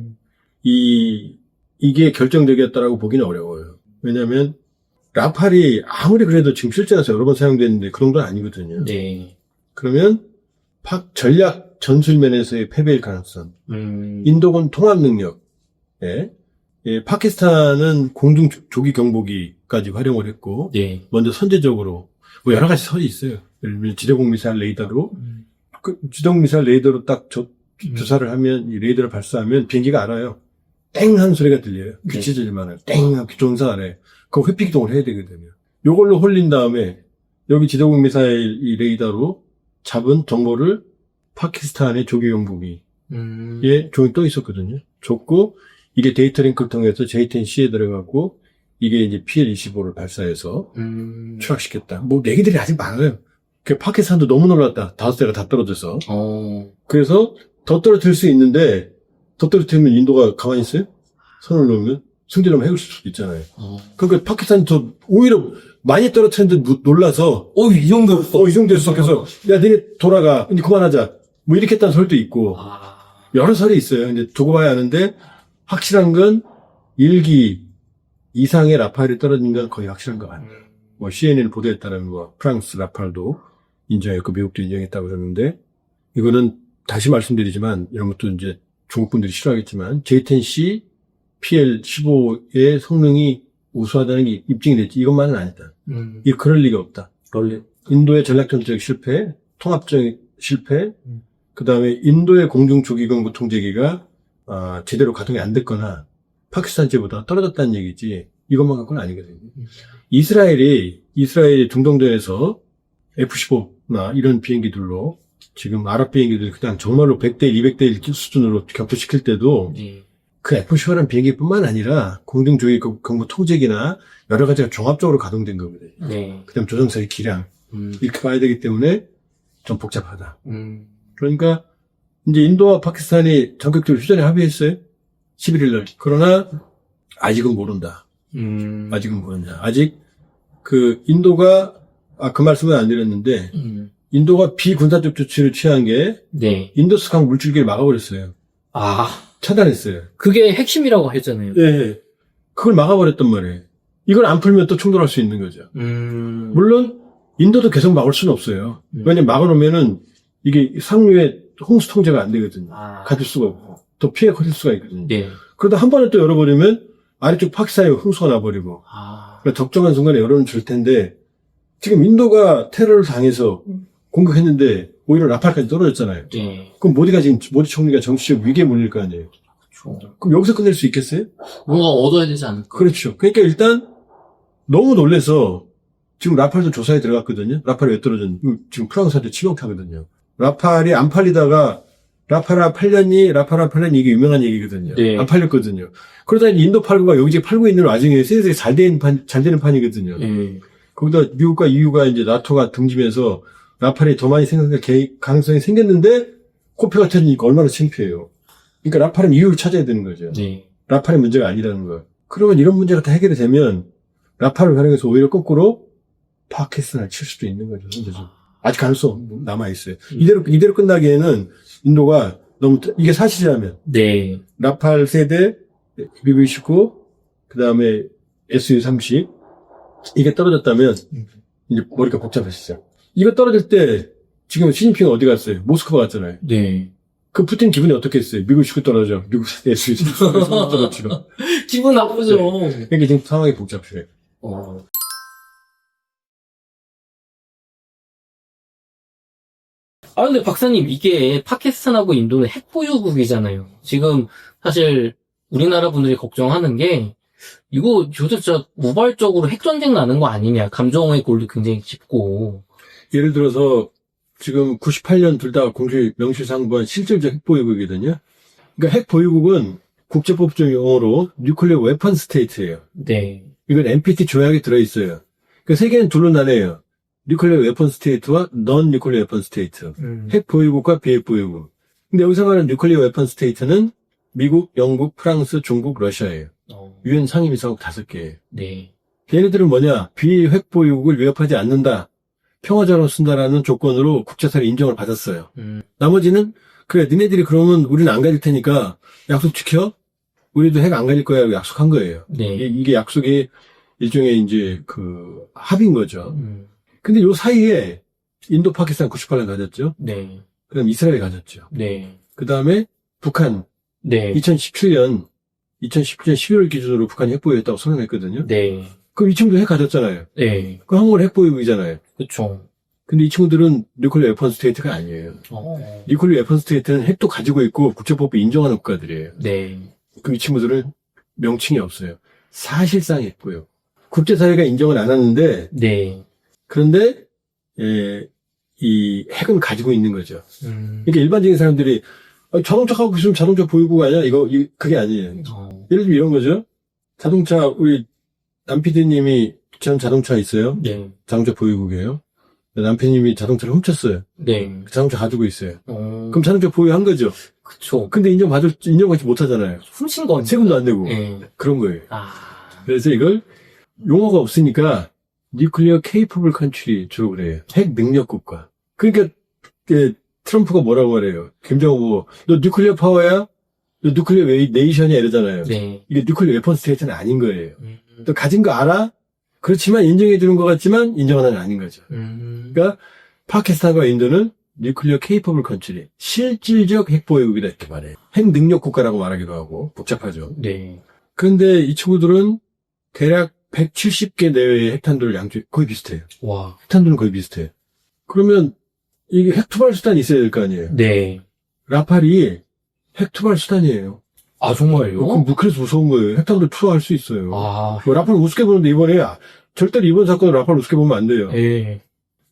이게 결정적이었다라고 보기는 어려워요. 왜냐하면 라팔이 아무리 그래도 지금 실전에서 여러 번 사용됐는데 그 정도는 아니거든요. 네. 그러면 전략 전술면에서의 패배일 가능성. 인도군 통합 능력. 파키스탄은 공중 조기 경보기까지 활용을 했고, 네. 먼저 선제적으로 뭐 여러 가지 설이 있어요. 예를 들면 지대공 미사일 레이더로 지대공 미사일 레이더로 딱 조사를 하면 이 레이더를 발사하면 비행기가 알아요. 땡 하는 소리가 들려요. 귀치질 만한 땡 하고 조종사 알아요. 그거 회피 기동을 해야 되거든요. 요걸로 홀린 다음에 여기 지대공 미사일 이 레이더로 잡은 정보를 파키스탄의 조기 경보기에 종이 떠 있었거든요. 줬고 이게 데이터 링크를 통해서 J-10C에 들어가고 이게 이제 PL-25를 발사해서 추락시켰다. 뭐 얘기들이 아직 많아요. 그 파키스탄도 너무 놀랐다. 5대가 다 떨어져서. 그래서 더 떨어뜨릴 수 있는데 더 떨어뜨리면 인도가 가만히 있어요? 손을 놓으면 승진하면 해올 수도 있잖아요. 그러니까 파키스탄이 더 오히려 많이 떨어뜨렸는데 놀라서 이 정도였어. 이 정도였어. 그래서 야 너네 돌아가. 이제 그만하자. 뭐 이렇게 했다는 설도 있고 여러 설이 있어요. 이제 두고 봐야 하는데 확실한 건 1기 이상의 라팔이 떨어진 건 거의 확실한 것 같아요. 뭐 CNN 보도에 따르면 뭐 프랑스 라팔도 인정했고 미국도 인정했다고 그러는데 이거는 다시 말씀드리지만 이런 것도 이제 중국 분들이 싫어하겠지만 J-10C PL-15의 성능이 우수하다는 게 입증이 됐지. 이것만은 아니다. 그럴 리가 없다. 인도의 전략전적 실패, 통합적 실패, 그 다음에 인도의 공중조기경보 통제기가 제대로 가동이 안 됐거나 파키스탄제보다 떨어졌다는 얘기지 이것만 갖고는 아니거든요. 이스라엘이 중동전에서 F-15나 이런 비행기들로 지금 아랍 비행기들 그냥 정말로 100대 200대 1 수준으로 격투시킬 때도 그 F-15라는 비행기뿐만 아니라 공중조기경보 통제기나 여러 가지가 종합적으로 가동된 거거든요. 그다음 조종사의 기량 이렇게 봐야 되기 때문에 좀 복잡하다. 그러니까 이제 인도와 파키스탄이 전격적으로 휴전에 합의했어요. 11일 날. 그러나 아직은 모른다. 아직은 모른다. 아직 인도가 그 말씀은 안 드렸는데 인도가 비군사적 조치를 취한 게 인더스강 물줄기를 막아버렸어요. 차단했어요. 그게 핵심이라고 했잖아요. 네. 그걸 막아버렸단 말이에요. 이걸 안 풀면 또 충돌할 수 있는 거죠. 물론 인도도 계속 막을 수는 없어요. 왜냐면 막아놓으면은 이게 상류에 홍수 통제가 안 되거든요. 가질 수가 없고 더 피해가 커질 수가 있거든요. 그러다 한 번에 또 열어버리면 아래쪽 파키스탄에 홍수가 나버리고 그러니까 적정한 순간에 열어는 줄 텐데 지금 인도가 테러를 당해서 공격했는데 오히려 라팔까지 떨어졌잖아요. 그럼 모디 총리가 정치적 위기에 몰릴 거 아니에요. 그럼 여기서 끝낼 수 있겠어요? 뭔가 얻어야 되지 않을까? 그렇죠. 그러니까 일단 너무 놀래서 지금 라팔도 조사에 들어갔거든요. 라팔이 왜 떨어졌는지 지금 프랑스한테 치명타거든요. 라팔이 안 팔리다가 라파라 팔렸니? 라파라 팔렸니? 이게 유명한 얘기거든요. 네. 안 팔렸거든요. 그러다 인도 팔고가 여기저기 팔고 있는 와중에 세상에 잘 되는 판이거든요. 예. 거기다 미국과 EU가 이제 나토가 등지면서 라팔이 더 많이 생길 가능성이 생겼는데 코피가 터지니까 얼마나 창피해요. 그러니까 라팔은 이유를 찾아야 되는 거죠. 네. 라팔의 문제가 아니라는 거. 그러면 이런 문제가 다 해결이 되면 라팔을 활용해서 오히려 거꾸로 파키스탄을 칠 수도 있는 거죠. 현재적으로. 아직 가능성 남아있어요. 이대로 끝나기에는 인도가 너무, 이게 사실이라면, 네. 라팔 세대, BB-19, 그 다음에 SU-30, 이게 떨어졌다면, 이제 머리가 복잡해지죠. 이거 떨어질 때, 지금 시진핑은 어디 갔어요? 모스크바 갔잖아요. 네. 그 푸틴 기분이 어떻겠어요? 미국 19 떨어져. 미국 SU-30 떨어지고. 기분 나쁘죠. 그러니까 지금 상황이 복잡해요. 아, 근데 박사님, 이게 파키스탄하고 인도는 핵보유국이잖아요. 지금 사실 우리나라 분들이 걱정하는 게 이거 요새 진짜 우발적으로 핵전쟁 나는 거 아니냐. 감정의 골도 굉장히 짙고. 예를 들어서 지금 98년 둘 다 공식 명실상부한 실질적 핵보유국이거든요. 그러니까 핵보유국은 국제법적 용어로 뉴클리어 웨펀 스테이트예요. 네. 이건 NPT 조약에 들어있어요. 그러니까 세계는 둘로 나뉘어요. 뉴클리어 웨펀 스테이트와 넌 뉴클리어 웨펀 스테이트. 핵보유국과 비핵보유국. 근데 여기서 말하는 뉴클리어 웨펀 스테이트는 미국, 영국, 프랑스, 중국, 러시아예요. 유엔 상임이사국 5개예요. 네. 얘네들은 뭐냐? 비핵보유국을 위협하지 않는다. 평화적으로 쓴다라는 조건으로 국제사회 인정을 받았어요. 나머지는 그래 니네들이 그러면 우리는 안 가질 테니까 약속 지켜? 우리도 핵 안 가질 거야 약속한 거예요. 네. 이게 약속이 일종의 이제 그 합인 거죠. 근데 요 사이에 인도 파키스탄 98년 가졌죠. 네. 그다음 이스라엘 가졌죠. 네. 그다음에 북한 네. 2017년 12월 기준으로 북한이 핵보유했다고 선언했거든요. 네. 그럼 이 친구도 핵 가졌잖아요. 네. 그 한국은 핵보유국이잖아요. 그쵸. 근데 이 친구들은 뉴클리어 웨펀 스테이트가 아니에요. 뉴클리어 웨펀 스테이트는 핵도 가지고 있고 국제법이 인정하는 국가들이에요. 네. 그 이 친구들은 명칭이 없어요. 사실상 핵보유. 국제사회가 인정을 안 하는데 네. 그런데 이 핵은 가지고 있는 거죠. 그러니까 일반적인 사람들이 자동차 갖고 있으면 자동차 보유국 아니야? 그게 아니에요. 예를 들면 이런 거죠. 자동차 우리 남 PD님이 전 자동차 있어요. 네. 자동차 보유국이에요. 남 PD님이 자동차를 훔쳤어요. 네. 그 자동차 가지고 있어요. 그럼 자동차 보유한 거죠. 그쵸. 근데 인정받지 못하잖아요. 훔친 건. 세금도 안 내고. 네. 그런 거예요. 아. 그래서 이걸 용어가 없으니까 뉴클리어 케이퍼블 컨트리 주로 그래요. 핵 능력 국가. 그러니까 트럼프가 뭐라고 그래요? 김정은 보고 너 뉴클리어 파워야? 너 뉴클리어 네이션이야 이러잖아요. 네. 이게 뉴클리어 웨펀 스테이트는 아닌 거예요. 또 가진 거 알아? 그렇지만 인정해 주는 것 같지만 인정하는 건 아닌 거죠. 그러니까 파키스탄과 인도는 뉴클리어 케이퍼블 컨트리, 실질적 핵보유국이다 이렇게 말해요. 핵 능력 국가라고 말하기도 하고 복잡하죠. 네. 그런데 이 친구들은 대략 170개 내외의 핵탄두를 거의 비슷해요. 와. 핵탄두는 거의 비슷해요. 그러면 이게 핵 투발 수단이 있어야 될 거 아니에요. 네. 라팔이 핵 투발 수단이에요. 아, 정말요? 그래서 무서운 거예요. 핵탄두 투하할 수 있어요. 아. 라팔 우습게 보는데 이번에 절대로 이번 사건은 라팔 우습게 보면 안 돼요. 네.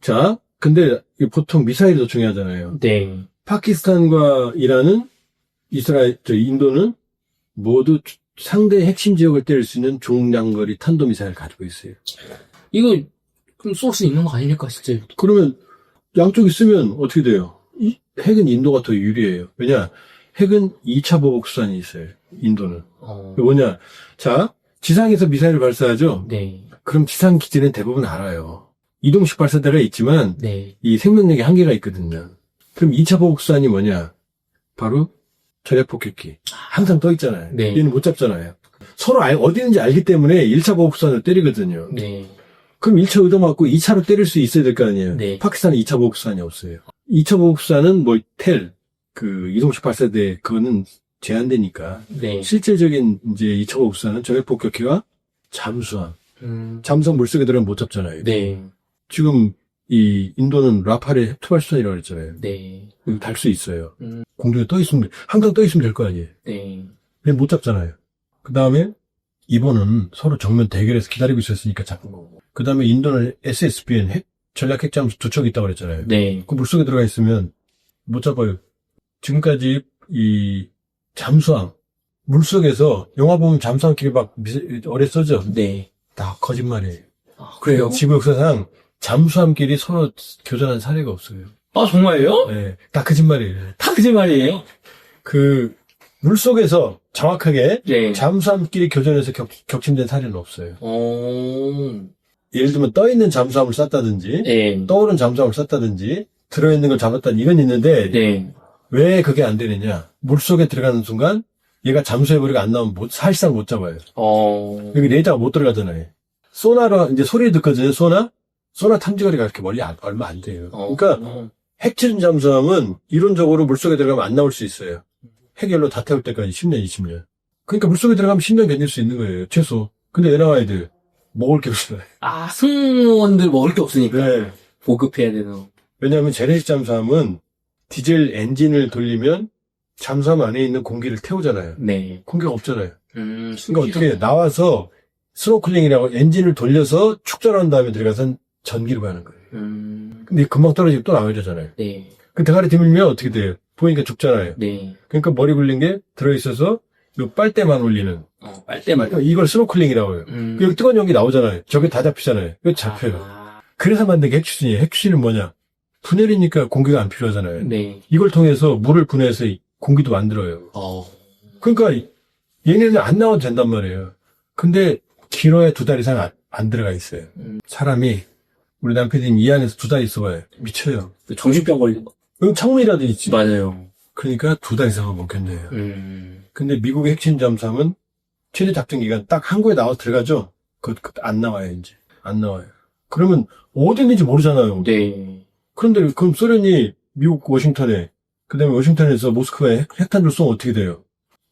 자, 근데 보통 미사일이 더 중요하잖아요. 네. 파키스탄과 이란은 인도는 모두 상대의 핵심 지역을 때릴 수 있는 중량거리 탄도미사일을 가지고 있어요. 이거, 그럼 쏠 수 있는 거 아닙니까, 진짜? 그러면 양쪽이 쓰면 어떻게 돼요? 핵은 인도가 더 유리해요. 왜냐? 핵은 2차 보복수단이 있어요. 인도는. 뭐냐? 자, 지상에서 미사일을 발사하죠? 네. 그럼 지상 기지는 대부분 알아요. 이동식 발사대가 있지만 네. 이 생명력에 한계가 있거든요. 그럼 2차 보복수단이 뭐냐? 바로 전략폭격기. 항상 떠 있잖아요. 네. 얘는 못 잡잖아요. 서로 어디 있는지 알기 때문에 1차 보복수단을 때리거든요. 네. 그럼 1차 얻어맞고 2차로 때릴 수 있어야 될 거 아니에요. 네. 파키스탄은 2차 보복수단이 없어요. 2차 보복수단은 이동식 발사대, 그거는 제한되니까. 네. 실질적인 이제 2차 보복수단은 전략폭격기와 잠수함. 잠수함 물속에 들어가면 못 잡잖아요. 네. 지금 이 인도는 라팔의 투발수단이라고 그랬잖아요. 네. 달 수 있어요. 공중에 항상 떠 있으면 될 거 아니에요. 네. 근데 못 잡잖아요. 그 다음에 이번은 서로 정면 대결해서 기다리고 있었으니까 잡은 거고. 그 다음에 인도는 SSBN 전략 핵잠수 2척 있다고 그랬잖아요. 네. 그 물속에 들어가 있으면 못 잡아요. 지금까지 이 잠수함, 물속에서 영화 보면 잠수함끼리 막 오래 써져. 네. 다 거짓말이에요. 아, 그래요? 지구 역사상 잠수함끼리 서로 교전한 사례가 없어요. 아, 정말요? 네, 다 거짓말이에요. 다 거짓말이에요? 물속에서 정확하게 네. 잠수함끼리 교전해서 격침된 사례는 없어요. 어, 예를 들면 떠있는 잠수함을 쐈다든지, 네. 떠오른 잠수함을 쐈다든지, 들어있는 걸 잡았다든지 이건 있는데, 네. 왜 그게 안 되느냐? 물속에 들어가는 순간, 얘가 잠수해버리고 안 나오면 사실상 못 잡아요. 여기 레이더가 못 들어가잖아요. 소나로, 이제 소리 듣거든요, 소나 탐지거리가 그렇게 얼마 안 돼요. 그러니까, 핵진 잠수함은 이론적으로 물속에 들어가면 안 나올 수 있어요. 해결로 다 태울 때까지 10년, 20년. 그러니까 물속에 들어가면 10년 견딜 수 있는 거예요, 최소. 근데 왜 나와야 돼요? 먹을 게 없어요. 아, 승무원들 먹을 게 없으니까. 네. 보급해야 되는. 왜냐하면 재래식 잠수함은 디젤 엔진을 돌리면 잠수함 안에 있는 공기를 태우잖아요. 네. 공기가 없잖아요. 그러니까 신기하다. 어떻게 해요? 나와서 스노클링이라고 엔진을 돌려서 축전한 다음에 들어가서 전기로 가는 거예요. 근데 금방 떨어지고 또 나와야 되잖아요. 네. 그 대가리 드밀면 어떻게 돼요? 보니까 죽잖아요. 네. 그러니까 머리 굴린 게 들어있어서 요 빨대만 올리는. 빨대만. 이걸 스노클링이라고 해요. 여기 뜨거운 연기 나오잖아요. 저게 다 잡히잖아요. 이거 잡혀요. 그래서 만든 게 핵추진이에요. 핵추진은 뭐냐? 분해리니까 공기가 안 필요하잖아요. 네. 이걸 통해서 물을 분해해서 공기도 만들어요. 그러니까 얘네는 안 나와도 된단 말이에요. 근데 길어야 2달 이상 안 들어가 있어요. 사람이 우리 남편님 이 안에서 2달 있어봐요. 미쳐요. 정신병 걸린 거. 여기 창문이라도 있지. 맞아요. 그러니까 2달 이상은 못 견뎌요. 근데 미국의 핵심 잠수함은 최대 작전 기간 딱 항구에 나와서 들어가죠. 안 나와요, 이제. 안 나와요. 그러면 어디 있는지 모르잖아요. 네. 그런데 그럼 소련이 미국 워싱턴에, 그 다음에 워싱턴에서 모스크바에 핵탄두를 쏘면 어떻게 돼요?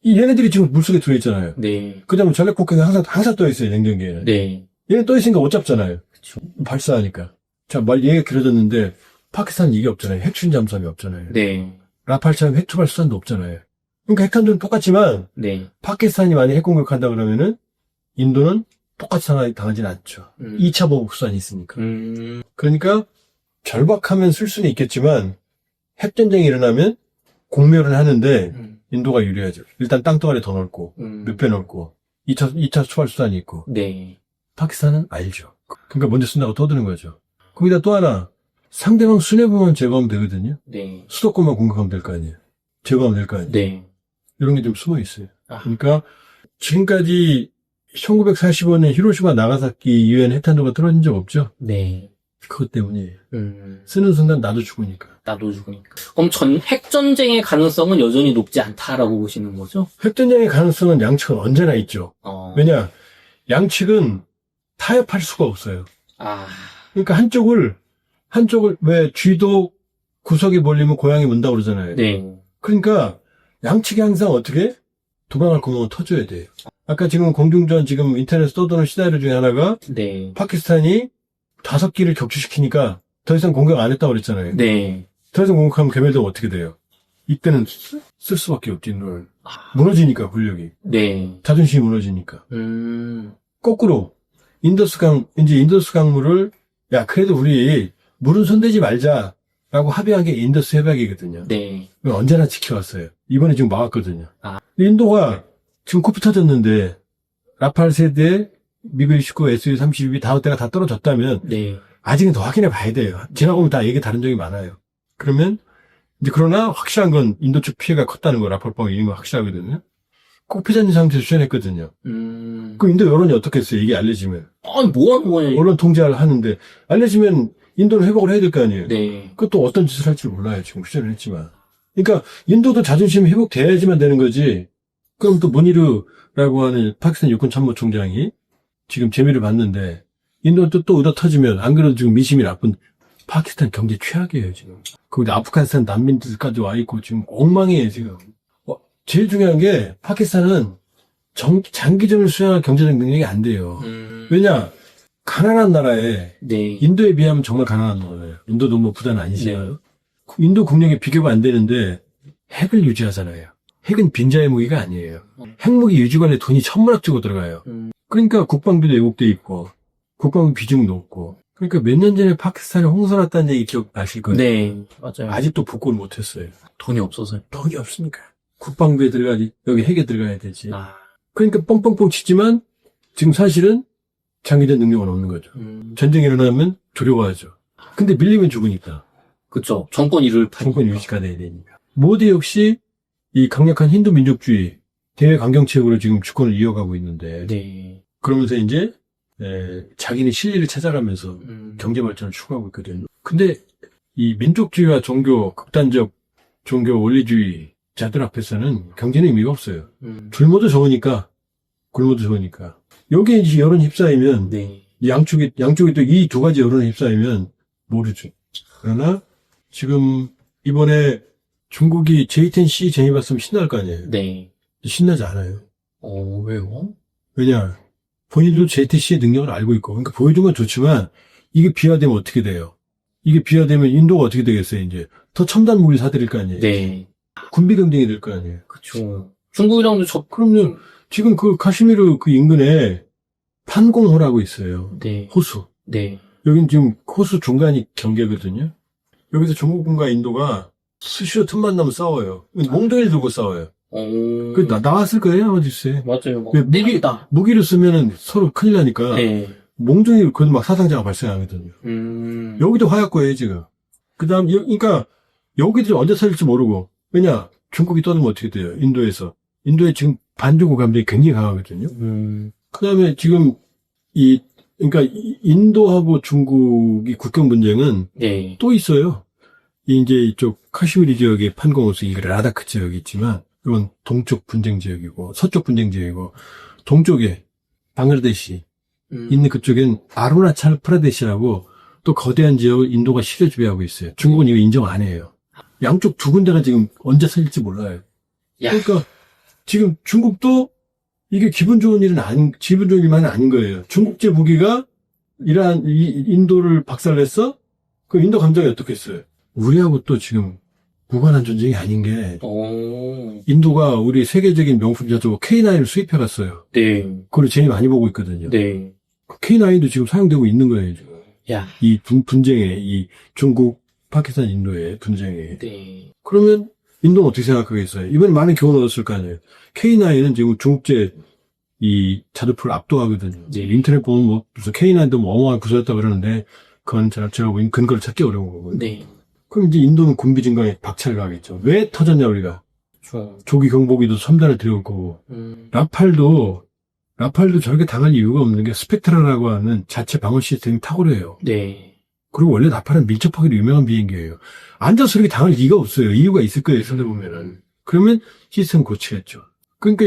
얘네들이 지금 물속에 들어있잖아요. 네. 그 다음에 전략 폭격이 항상 떠있어요, 냉전기에는. 네. 얘네 떠있으니까 못 잡잖아요. 그쵸. 발사하니까. 자, 얘기가 길어졌는데, 파키스탄은 이게 없잖아요. 핵추진 잠수함이 없잖아요. 네. 라팔처럼 핵투발 수단도 없잖아요. 그러니까 핵탄두는 똑같지만, 네. 파키스탄이 만약 핵공격한다 그러면은, 인도는 똑같이 당하진 않죠. 2차 보복 수단이 있으니까. 그러니까, 절박하면 쓸 수는 있겠지만, 핵전쟁이 일어나면, 공멸을 하는데, 인도가 유리하죠. 일단 땅덩어리 더 넓고, 몇 배 넓고, 2차 추발 수단이 있고. 네. 파키스탄은 알죠. 그러니까 먼저 쓴다고 떠드는 거죠. 거기다 또 하나, 상대방 수뇌부만 제거하면 되거든요. 네. 수도권만 공격하면 될 거 아니에요. 제거하면 될 거 아니에요. 네. 이런 게 좀 숨어 있어요. 그러니까 지금까지 1945년 히로시마 나가사키 유엔 핵탄두가 떨어진 적 없죠? 네. 그것 때문이에요. 쓰는 순간 나도 죽으니까. 나도 죽으니까. 그럼 핵전쟁의 가능성은 여전히 높지 않다라고 보시는 거죠? 핵전쟁의 가능성은 양측은 언제나 있죠. 왜냐, 양측은 타협할 수가 없어요. 그러니까 한쪽을 왜 쥐도 구석에 몰리면 고양이 문다고 그러잖아요. 네. 그러니까 양측이 항상 어떻게 도망갈 구멍을 터줘야 돼요. 아까 지금 공중전 지금 인터넷에 떠도는 시나리오 중에 하나가 네. 파키스탄이 5기를 격추시키니까 더 이상 공격 안 했다고 그랬잖아요. 네. 더 이상 공격하면 개멸되면 어떻게 돼요? 이때는 쓸 수밖에 없지. 무너지니까 권력이. 네. 자존심이 무너지니까. 거꾸로 인더스 강물을 야 그래도 우리 물은 손대지 말자라고 합의한 게 인더스 협약이거든요. 네. 언제나 지켜왔어요. 이번에 지금 막았거든요. 인도가 지금 코피 터졌는데 라팔 세대 미그 29, SU-32 다섯 대가 다 떨어졌다면 네. 아직은 더 확인해 봐야 돼요. 지나가면 다 얘기 다른 적이 많아요. 그러면 이제 그러나 확실한 건 인도 측 피해가 컸다는 거 라팔빵이 이런 거 확실하거든요. 코피 터진 상태에서 수연했거든요. 그럼 인도 여론이 어떻겠어요? 이게 알려지면. 뭐 하는 거냐. 언론 통제를 하는데 알려지면 인도는 회복을 해야 될 거 아니에요. 네. 그것도 어떤 짓을 할지 몰라요. 지금 휴전을 했지만. 그러니까 인도도 자존심이 회복돼야지만 되는 거지. 그럼 또 무니르라고 하는 파키스탄 육군 참모총장이 지금 재미를 봤는데 인도는 또 의도 터지면 안 그래도 지금 미심이 나쁜 파키스탄 경제 최악이에요 지금. 거기다 아프가니스탄 난민들까지 와 있고 지금 엉망이에요 지금. 제일 중요한 게 파키스탄은 장기전을 수행할 경제적 능력이 안 돼요. 왜냐 가난한 나라에 네. 인도에 비하면 정말 가난한 나라예요. 인도도 뭐 부자는 아니지만 인도 국력에 비교가 안 되는데 핵을 유지하잖아요. 핵은 빈자의 무기가 아니에요. 핵무기 유지관에 돈이 천문학적으로 들어가요. 그러니까 국방비도 왜곡돼 있고 국방비 비중 높고 그러니까 몇 년 전에 파키스탄에 홍수 났다는 얘기 기억나실 거예요. 네, 맞아요. 아직도 복구를 못했어요. 돈이 없어서요. 돈이 없으니까. 국방부에 들어가지, 여기 핵에 들어가야 되지. 아, 그러니까 뻥뻥뻥 치지만 지금 사실은 장기전 능력은 없는 거죠. 전쟁이 일어나면 두려워하죠. 근데 밀리면 죽으니까. 그쵸. 정권 이룰 정권 유지가 돼야 되니까. 모디 역시 이 강력한 힌두 민족주의, 대외 강경책으로 지금 주권을 이어가고 있는데, 네. 그러면서 이제 자기네 실리를 찾아가면서 경제 발전을 추구하고 있거든요. 근데 이 민족주의와 종교, 극단적 종교 원리주의자들 앞에서는 경제는 의미가 없어요. 굶어도 적으니까. 여기에 이제 여론 휩싸이면, 네. 양쪽이 또 이 두 가지 여론에 휩싸이면 모르죠. 그러나 지금 이번에 중국이 J10C 제의받으면 신날 거 아니에요. 네. 신나지 않아요. 왜요? 왜냐? 본인들도 J10C의 능력을 알고 있고, 그러니까 보여준 건 좋지만, 이게 비하되면 어떻게 돼요? 이게 비하되면 인도가 어떻게 되겠어요, 이제? 더 첨단 무기 사드릴 거 아니에요? 네. 군비 경쟁이 될 거 아니에요? 그쵸. 중국이랑도 그러면, 지금 그 카시미르 그 인근에 판공호라고 있어요. 네. 호수. 네. 여긴 지금 호수 중간이 경계거든요. 여기서 중국군과 인도가 수시로 틈만 나면 싸워요. 몽둥이를 들고 싸워요. 나왔을 거예요, 아마 뉴스에. 맞아요. 왜 무기를 쓰면은 서로 큰일 나니까. 네. 몽둥이, 그건 막 사상자가 발생하거든요. 여기도 화약고예요, 지금. 그러니까, 여기도 언제 터질지 모르고. 왜냐, 중국이 떠들면 어떻게 돼요, 인도에서. 인도에 지금 반중국 감정이 굉장히 강하거든요. 그 다음에 지금, 그러니까, 인도하고 중국이 국경 분쟁은 네. 또 있어요. 이제 이쪽 카시미르 지역의 판공호수, 이게 라다크 지역이 있지만, 이건 동쪽 분쟁 지역이고, 서쪽 분쟁 지역이고, 동쪽에 방글라데시, 있는 그쪽엔 아루나찰 프라데시라고 또 거대한 지역을 인도가 실효 지배하고 있어요. 중국은 이거 인정 안 해요. 양쪽 두 군데가 지금 언제 살릴지 몰라요. 야. 그러니까 지금 중국도 이게 기분 좋은 일만은 아닌 거예요. 중국제 무기가 인도를 박살냈어? 그럼 인도 감정이 어떻겠어요? 우리하고 또 지금 무관한 전쟁이 아닌 게 인도가 우리 세계적인 명품 자동차 K9을 수입해 갔어요. 네. 그걸 제일 많이 보고 있거든요. 네. K9도 지금 사용되고 있는 거예요, 지금. 야. 이 분쟁에, 이 중국, 파키스탄, 인도의 분쟁에. 네. 그러면 인도는 어떻게 생각하겠어요? 이번에 많은 교훈을 얻었을 거 아니에요. K9은 지금 중국제 이 자주포를 압도하거든요. 네. 인터넷 보면 뭐 무슨 K9도 뭐 어마어마하게 부서졌다 그러는데 그건 제가 보기엔 근거를 찾기 어려운 거거든요. 네. 그럼 이제 인도는 군비 증강에 박차를 가겠죠. 왜 터졌냐, 우리가. 조기 경보기도 첨단을 들여올 거고. 라팔도 저렇게 당할 이유가 없는 게 스펙트라라고 하는 자체 방어 시스템이 탁월해요. 네. 그리고 원래 라팔은 밀접하기로 유명한 비행기예요. 앉아서 이렇게 당할 이유가 없어요. 이유가 있을 거예요, 생각해보면은. 그러면 시스템 고치겠죠. 그러니까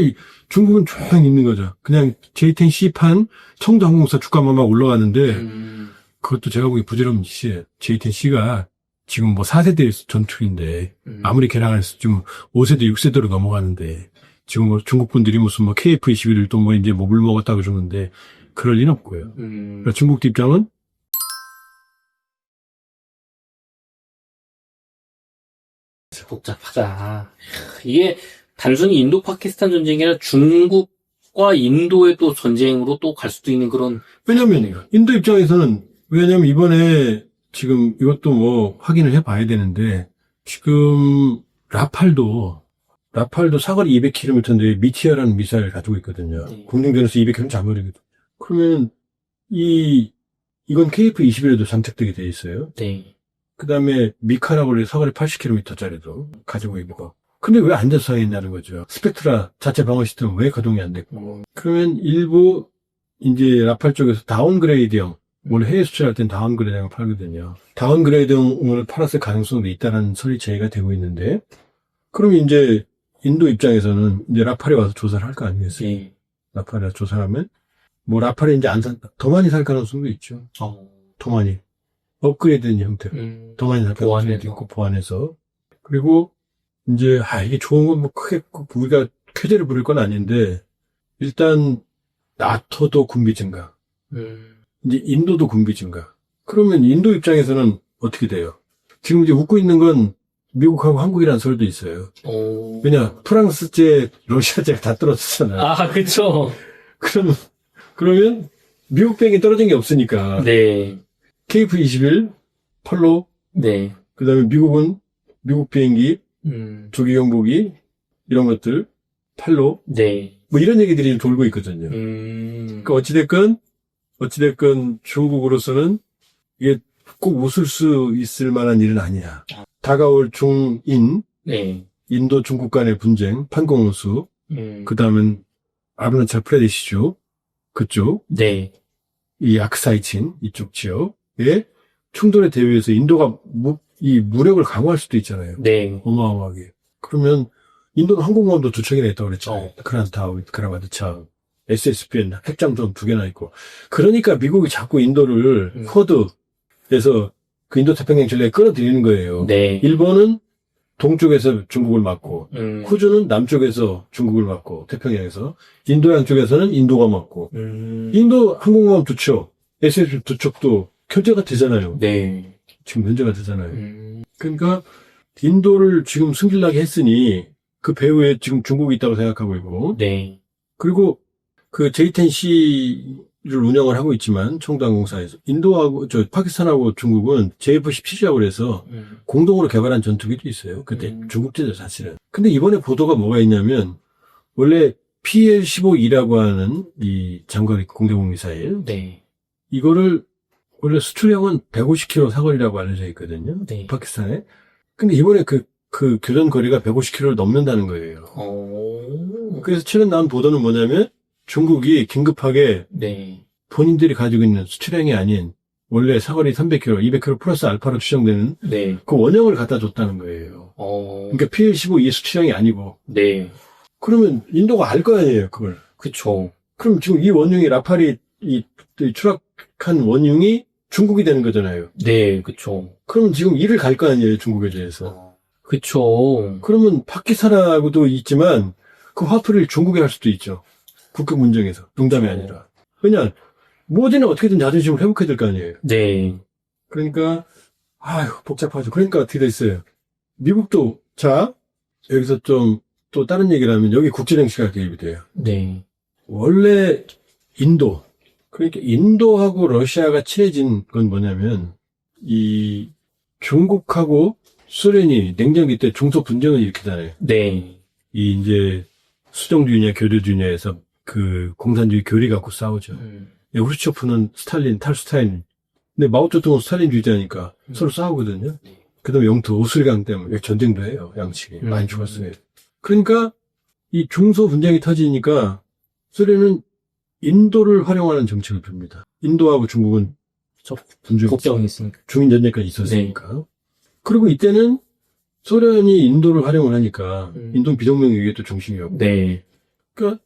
중국은 조용히 있는 거죠. 그냥 J10C판 청도항공사 주가만 막 올라가는데 그것도 제가 보기 부질없는 짓이에요. J10C가 지금 뭐 4세대 전투기인데 아무리 개량을 해서 지금 5세대, 6세대로 넘어가는데 지금 뭐 중국 분들이 무슨 뭐 KF-21을 또 뭐 이제 뭐 물 먹었다고 그러는데 그럴 리는 없고요. 그러니까 중국 입장은 복잡하다. 이게 단순히 인도 파키스탄 전쟁이 아니라 중국과 인도의 또 전쟁으로 또 갈 수도 있는 그런. 왜냐면 인도 입장에서는 왜냐면 이번에 지금 이것도 뭐 확인을 해봐야 되는데 지금 라팔도 사거리 200km인데 미티아라는 미사일을 가지고 있거든요. 네. 공중전에서 200km 잡아버리거든요. 그러면 이건 KF-21에도 장착되게 돼 있어요. 네. 그 다음에 미카라고 해서 사거리 80km짜리도 가지고 있고. 근데 왜 앉아서 서 있냐는 거죠. 스펙트라 자체 방어 시스템은 왜 가동이 안 됐고. 그러면 일부 이제 라팔 쪽에서 다운그레이드형, 원래 해외 수출할 땐 다운그레이드형을 팔거든요. 다운그레이드형을 팔았을 가능성도 있다는 설이 제기가 되고 있는데, 그럼 이제 인도 입장에서는 이제 라팔에 와서 조사를 할 거 아니겠어요? 네. 라팔에 와서 조사를 하면, 뭐 라팔에 이제 더 많이 살 가능성도 있죠. 더 많이. 업그레이드된 형태로. 더 많이 살 가능성도 있고, 보완해서. 그리고 이제, 이게 좋은 건 뭐 크게 우리가 쾌재를 부릴 건 아닌데, 일단, 나토도 군비 증가. 이제 인도도 군비 증가. 그러면 인도 입장에서는 어떻게 돼요? 지금 이제 웃고 있는 건 미국하고 한국이라는 설도 있어요. 왜냐, 프랑스제, 러시아제가 다 떨어졌잖아요. 아, 그쵸. 그러면 미국 비행기 떨어진 게 없으니까. 네. KF-21, 팔로, 네. 그 다음에 미국은 미국 비행기, 조기 경보기, 이런 것들, 팔로, 네. 뭐 이런 얘기들이 좀 돌고 있거든요. 그러니까 어찌됐건 중국으로서는 이게 꼭 웃을 수 있을 만한 일은 아니야. 다가올 중인, 네. 인도 중국 간의 분쟁, 판공호수, 그 다음은 아르나찰 프레데시주, 그쪽, 네. 이 아크사이친, 이쪽 지역의 충돌의 대비해서 인도가 이 무력을 강화할 수도 있잖아요. 네. 어마어마하게. 그러면 인도는 항공모함도 2척이나 있다고 그랬잖아요. 크란타우, 크라마드차, SSBN 핵잠수함 2개나 있고. 그러니까 미국이 자꾸 인도를 쿼드에서 그 인도 태평양 전략에 끌어들이는 거예요. 네. 일본은 동쪽에서 중국을 막고, 호주는 남쪽에서 중국을 막고, 태평양에서. 인도양 쪽에서는 인도가 막고, 인도 항공모함 2척, SSB 2척도 견제가 되잖아요. 네. 지금 견제가 되잖아요. 그러니까 인도를 지금 승질나게 했으니 그 배후에 지금 중국이 있다고 생각하고 있고, 네. 그리고 그 J10C를 운영을 하고 있지만 청도항공사에서 인도하고 파키스탄하고 중국은 JF-17이라고 그래서 공동으로 개발한 전투기도 있어요. 그때 중국제죠 사실은. 근데 이번에 보도가 뭐가 있냐면 원래 PL-15E라고 하는 이 장거리 공대공 미사일, 네. 이거를 원래 수출형은 150km 사거리라고 알려져 있거든요. 네. 파키스탄에. 근데 이번에 그 교전 거리가 150km를 넘는다는 거예요. 그래서 최근 나온 보도는 뭐냐면 중국이 긴급하게 네. 본인들이 가지고 있는 수출형이 아닌 원래 사거리 300km, 200km 플러스 알파로 추정되는 네. 그 원형을 갖다 줬다는 거예요. 그러니까 PL-15E 수출형이 아니고. 네. 그러면 인도가 알 거 아니에요, 그걸. 그쵸. 그럼 지금 이 원흉이 라팔이 이 추락한 원흉이 중국이 되는 거잖아요. 네, 그쵸. 그러면 지금 일을 갈 거 아니에요, 중국에 대해서. 그쵸. 그러면 파키스탄하고도 있지만 그 화풀이를 중국에 할 수도 있죠. 국격 문정에서. 농담이 아니라. 왜냐, 뭐든지 어떻게든 자존심을 회복해야 될 거 아니에요. 네. 그러니까, 아휴, 복잡하죠. 그러니까 어떻게 됐어요. 미국도, 자, 여기서 좀 또 다른 얘기를 하면 여기 국제정치가 개입이 돼요. 네. 원래 인도, 그러니까 인도하고 러시아가 친해진 건 뭐냐면 이 중국하고 소련이 냉전기 때 중소 분쟁을 일으키잖아요. 네. 이 이제 수정주의냐 교류주의냐에서 그 공산주의 교리 갖고 싸우죠. 후르초프는 스탈린, 탈스타인. 근데 마오쩌둥은 스탈린주의자니까 서로 싸우거든요. 그다음에 영토 오술강 때문에 전쟁도 해요. 양측이 많이 죽었어요. 그러니까 이 중소 분쟁이 터지니까 소련은 인도를 활용하는 정책을 펴니다. 인도하고 중국은 분쟁, 국경이 있으니까. 중인 전쟁까지 있었으니까. 그리고 이때는 소련이 인도를 활용을 하니까 인도 비동맹 위기에 또 중심이었고. 네. 그러니까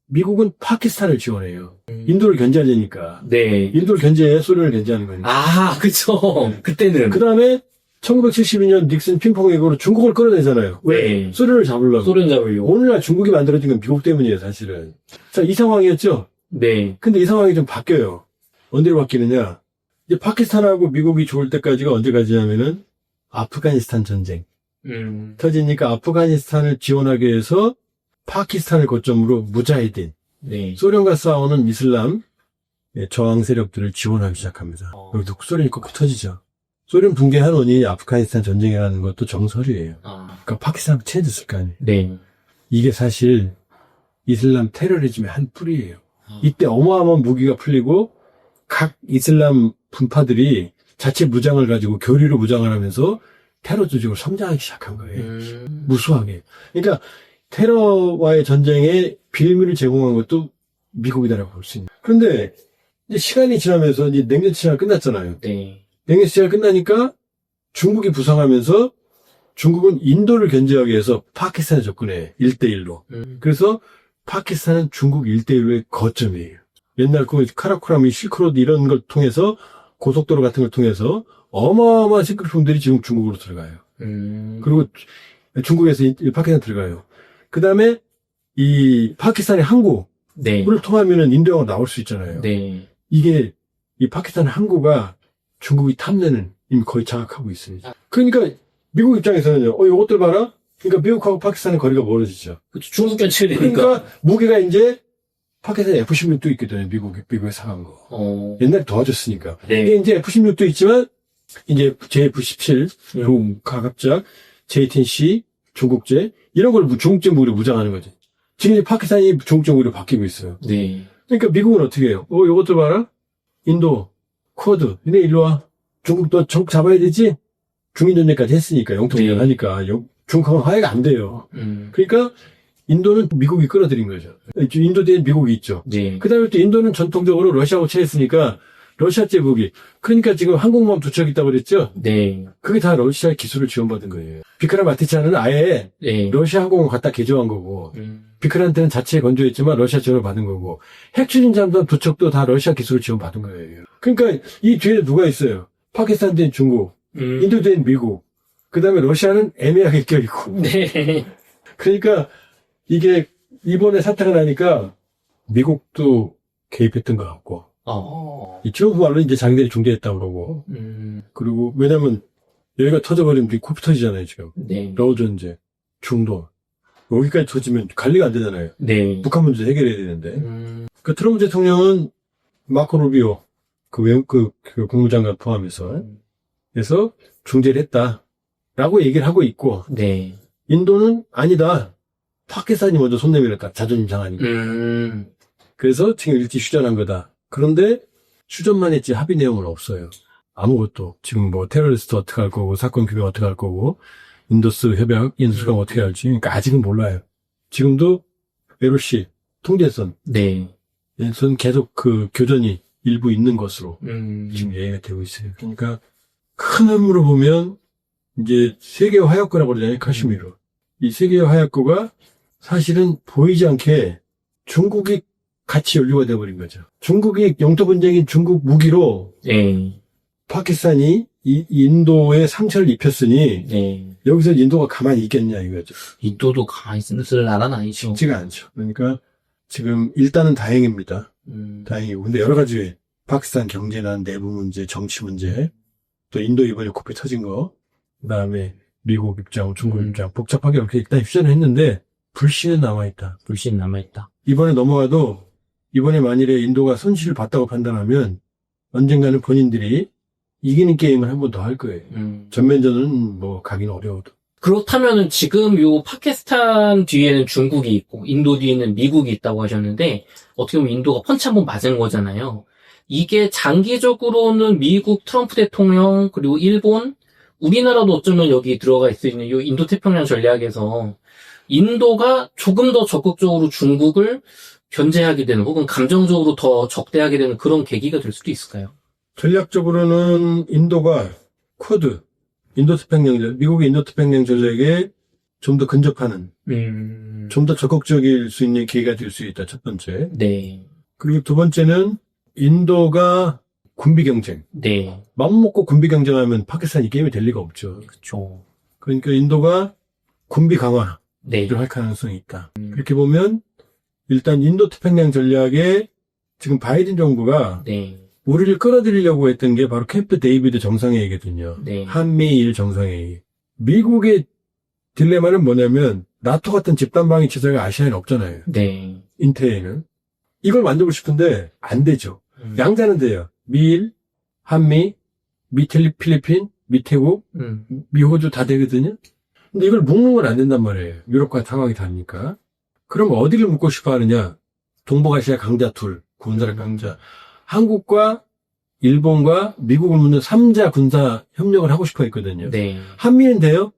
미국은 파키스탄을 지원해요. 인도를 견제하려니까. 네. 인도를 견제해 소련을 견제하는 거니까. 아, 그쵸. 그때는. 그 다음에 1972년 닉슨 핑퐁 회고로 중국을 끌어내잖아요. 왜? 네. 소련을 잡으려고. 소련 잡으려고. 오늘날 중국이 만들어진 건 미국 때문이에요, 사실은. 자, 이 상황이었죠? 네. 근데 이 상황이 좀 바뀌어요. 언제로 바뀌느냐? 이제 파키스탄하고 미국이 좋을 때까지가 언제까지냐면은 아프가니스탄 전쟁. 터지니까 아프가니스탄을 지원하기 위해서 파키스탄을 거점으로 무자히딘. 네. 소련과 싸우는 이슬람 저항 세력들을 지원하기 시작합니다. 여기서 소련이 꼭 터지죠. 소련 붕괴한 원인이 아프가니스탄 전쟁이라는 것도 정설이에요. 그러니까 파키스탄하고 친해졌을 거 아니에요. 네. 이게 사실 이슬람 테러리즘의 한 뿌리예요. 이때 어마어마한 무기가 풀리고 각 이슬람 분파들이 자체 무장을 가지고 교리로 무장을 하면서 테러 조직을 성장하기 시작한 거예요. 무수하게. 그러니까 테러와의 전쟁에 빌미를 제공한 것도 미국이다라고 볼 수 있는. 그런데 이제 시간이 지나면서 이제 냉전 시대가 끝났잖아요. 네. 냉전 시대가 끝나니까 중국이 부상하면서 중국은 인도를 견제하기 위해서 파키스탄에 접근해. 1대1로. 그래서 파키스탄은 중국 1대1로의 거점이에요. 옛날 그 카라코람, 실크로드 이런 걸 통해서 고속도로 같은 걸 통해서 어마어마한 식료품들이 지금 중국으로 들어가요. 그리고 중국에서 파키스탄 들어가요. 그 다음에 이 파키스탄의 항구를 네. 통하면은 인도양으로 나올 수 있잖아요. 네. 이게 이 파키스탄 항구가 중국이 탐내는 이미 거의 장악하고 있습니다. 그러니까 미국 입장에서는요. 이것들 봐라. 그러니까 미국하고 파키스탄의 거리가 멀어지죠. 중국 견체되니까. 그러니까 무게가 이제 파키스탄에 F-16도 있거든요. 미국에 사간 거. 옛날에 도와줬으니까. 네. 이게 이제 F-16도 있지만, 이제 JF-17, 미국 가갑작, J-10C, 중국제, 이런 걸 중국제 무기로 무장하는 거지. 지금 이제 파키스탄이 중국제 무기로 바뀌고 있어요. 네. 그러니까 미국은 어떻게 해요? 요것도 봐라. 인도, 쿼드, 니네 일로 와. 중국 너 적 잡아야 되지? 중인전쟁까지 했으니까, 영통전 네. 하니까. 중국하고는 화해가 안 돼요. 그러니까, 인도는 미국이 끌어들인 거죠. 인도 뒤에 미국이 있죠. 네. 그 다음에 또 인도는 전통적으로 러시아하고 친했으니까, 러시아제 무기. 그러니까 지금 항공모함 두 척 있다고 그랬죠? 네. 그게 다 러시아의 기술을 지원받은 거예요. 비크람 마티차는 아예 네. 러시아 항공을 갖다 개조한 거고, 비크란테는 자체에 건조했지만 러시아 지원을 받은 거고, 핵추진 잠수함 두 척도 다 러시아 기술을 지원받은 거예요. 그러니까 이 뒤에 누가 있어요? 파키스탄 된 중국, 인도 된 미국, 그 다음에 러시아는 애매하게 껴있고. 네. 그러니까 이게 이번에 사태가 나니까 미국도 개입했던 것 같고, 이 트럼프 말로 이제 자기들이 중재했다고 그러고, 그리고 왜냐면 여기가 터져버리면 코피 터지잖아요, 지금. 네. 러전제, 중도. 여기까지 터지면 관리가 안 되잖아요. 네. 북한 문제 해결해야 되는데. 그 트럼프 대통령은 마코 루비오, 그 국무장관 포함해서, 그래서 중재를 했다라고 얘기를 하고 있고, 네. 인도는 아니다. 파키스탄이 먼저 손 내밀었다. 자존심 상하니까. 그래서 지금 일찍 휴전한 거다. 그런데 휴전만 했지 합의 내용은 없어요. 아무것도. 지금 뭐 테러리스트 어떻게 할 거고, 사건 규명 어떻게 할 거고, 인도스 협약, 인수강 어떻게 할지. 그러니까 아직은 몰라요. 지금도 LOC, 통제선. 네. 선 계속 그 교전이 일부 있는 것으로 지금 얘기가 되고 있어요. 그러니까 큰 흐름으로 보면 이제 세계 화약고라고 그러잖아요. 카슈미르. 이 세계 화약고가 사실은 보이지 않게 중국이 같이 연루가 돼버린 거죠. 중국이 영토 분쟁인 중국 무기로 네. 파키스탄이 이 인도에 상처를 입혔으니 네. 여기서 인도가 가만히 있겠냐 이거죠. 인도도 가만히 있을 나라는 아니죠. 쉽지가 않죠. 그러니까 지금 일단은 다행입니다. 다행이고. 근데 여러 가지 파키스탄 경제나 내부 문제, 정치 문제, 또 인도 이번에 코피 터진 거, 그 다음에 미국 입장, 중국 입장, 복잡하게 이렇게 일단 휴전을 했는데 불씨는 남아있다. 불신 남아있다. 이번에 넘어가도 이번에 만일에 인도가 손실을 봤다고 판단하면 언젠가는 본인들이 이기는 게임을 한 번 더 할 거예요. 전면전은 뭐 가기는 어려워도. 그렇다면은 지금 요 파키스탄 뒤에는 중국이 있고 인도 뒤에는 미국이 있다고 하셨는데 어떻게 보면 인도가 펀치 한 번 맞은 거잖아요. 이게 장기적으로는 미국 트럼프 대통령 그리고 일본 우리나라도 어쩌면 여기 들어가 있을 수 있는 요 인도태평양 전략에서 인도가 조금 더 적극적으로 중국을 견제하게 되는 혹은 감정적으로 더 적대하게 되는 그런 계기가 될 수도 있을까요? 전략적으로는 인도가 쿼드, 인도태평양, 미국의 인도태평양 전략에 좀 더 근접하는, 좀 더 적극적일 수 있는 계기가 될 수 있다, 첫 번째. 네. 그리고 두 번째는 인도가 군비 경쟁. 네. 마음 먹고 군비 경쟁하면 파키스탄이 게임이 될 리가 없죠. 그쵸. 그러니까 인도가 군비 강화를 네. 할 가능성이 있다. 그렇게 보면 일단 인도태평양 전략에 지금 바이든 정부가 네. 우리를 끌어들이려고 했던 게 바로 캠프 데이비드 정상회의거든요. 네. 한미일 정상회의. 미국의 딜레마는 뭐냐면 나토 같은 집단방위 체제가 아시아에는 없잖아요. 네. 인태에는. 이걸 만들고 싶은데 안 되죠. 양자는 돼요. 미일, 한미, 필리핀, 미태국, 미호주 다 되거든요. 근데 이걸 묶는 건 안 된단 말이에요. 유럽과 상황이 다르니까. 그럼 어디를 묶고 싶어 하느냐? 동북아시아 강자 둘, 군사력 강자. 한국과 일본과 미국을 묶는 3자 군사 협력을 하고 싶어 했거든요. 네. 한미는 돼요?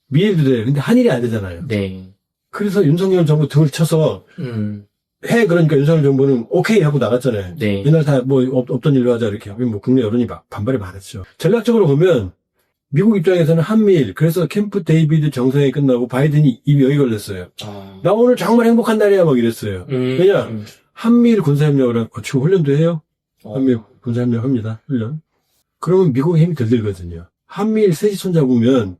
미일도 돼요. 근데 한일이 안 되잖아요. 네. 그래서 윤석열 정부 등을 쳐서 그러니까 윤석열 정부는 오케이 하고 나갔잖아요. 네. 옛날 다 뭐 없던 일로 하자 이렇게 하면 뭐 국내 여론이 반발이 많았죠. 전략적으로 보면 미국 입장에서는 한미일, 그래서 캠프 데이비드 정상회의 끝나고 바이든이 입이 여기 걸렸어요. 나 오늘 정말 행복한 날이야 막 이랬어요. 왜냐? 한미일 군사협력을 지금 훈련도 해요. 한미일 군사협력 합니다. 훈련. 그러면 미국의 힘이 덜 들거든요. 한미일 셋이 손잡으면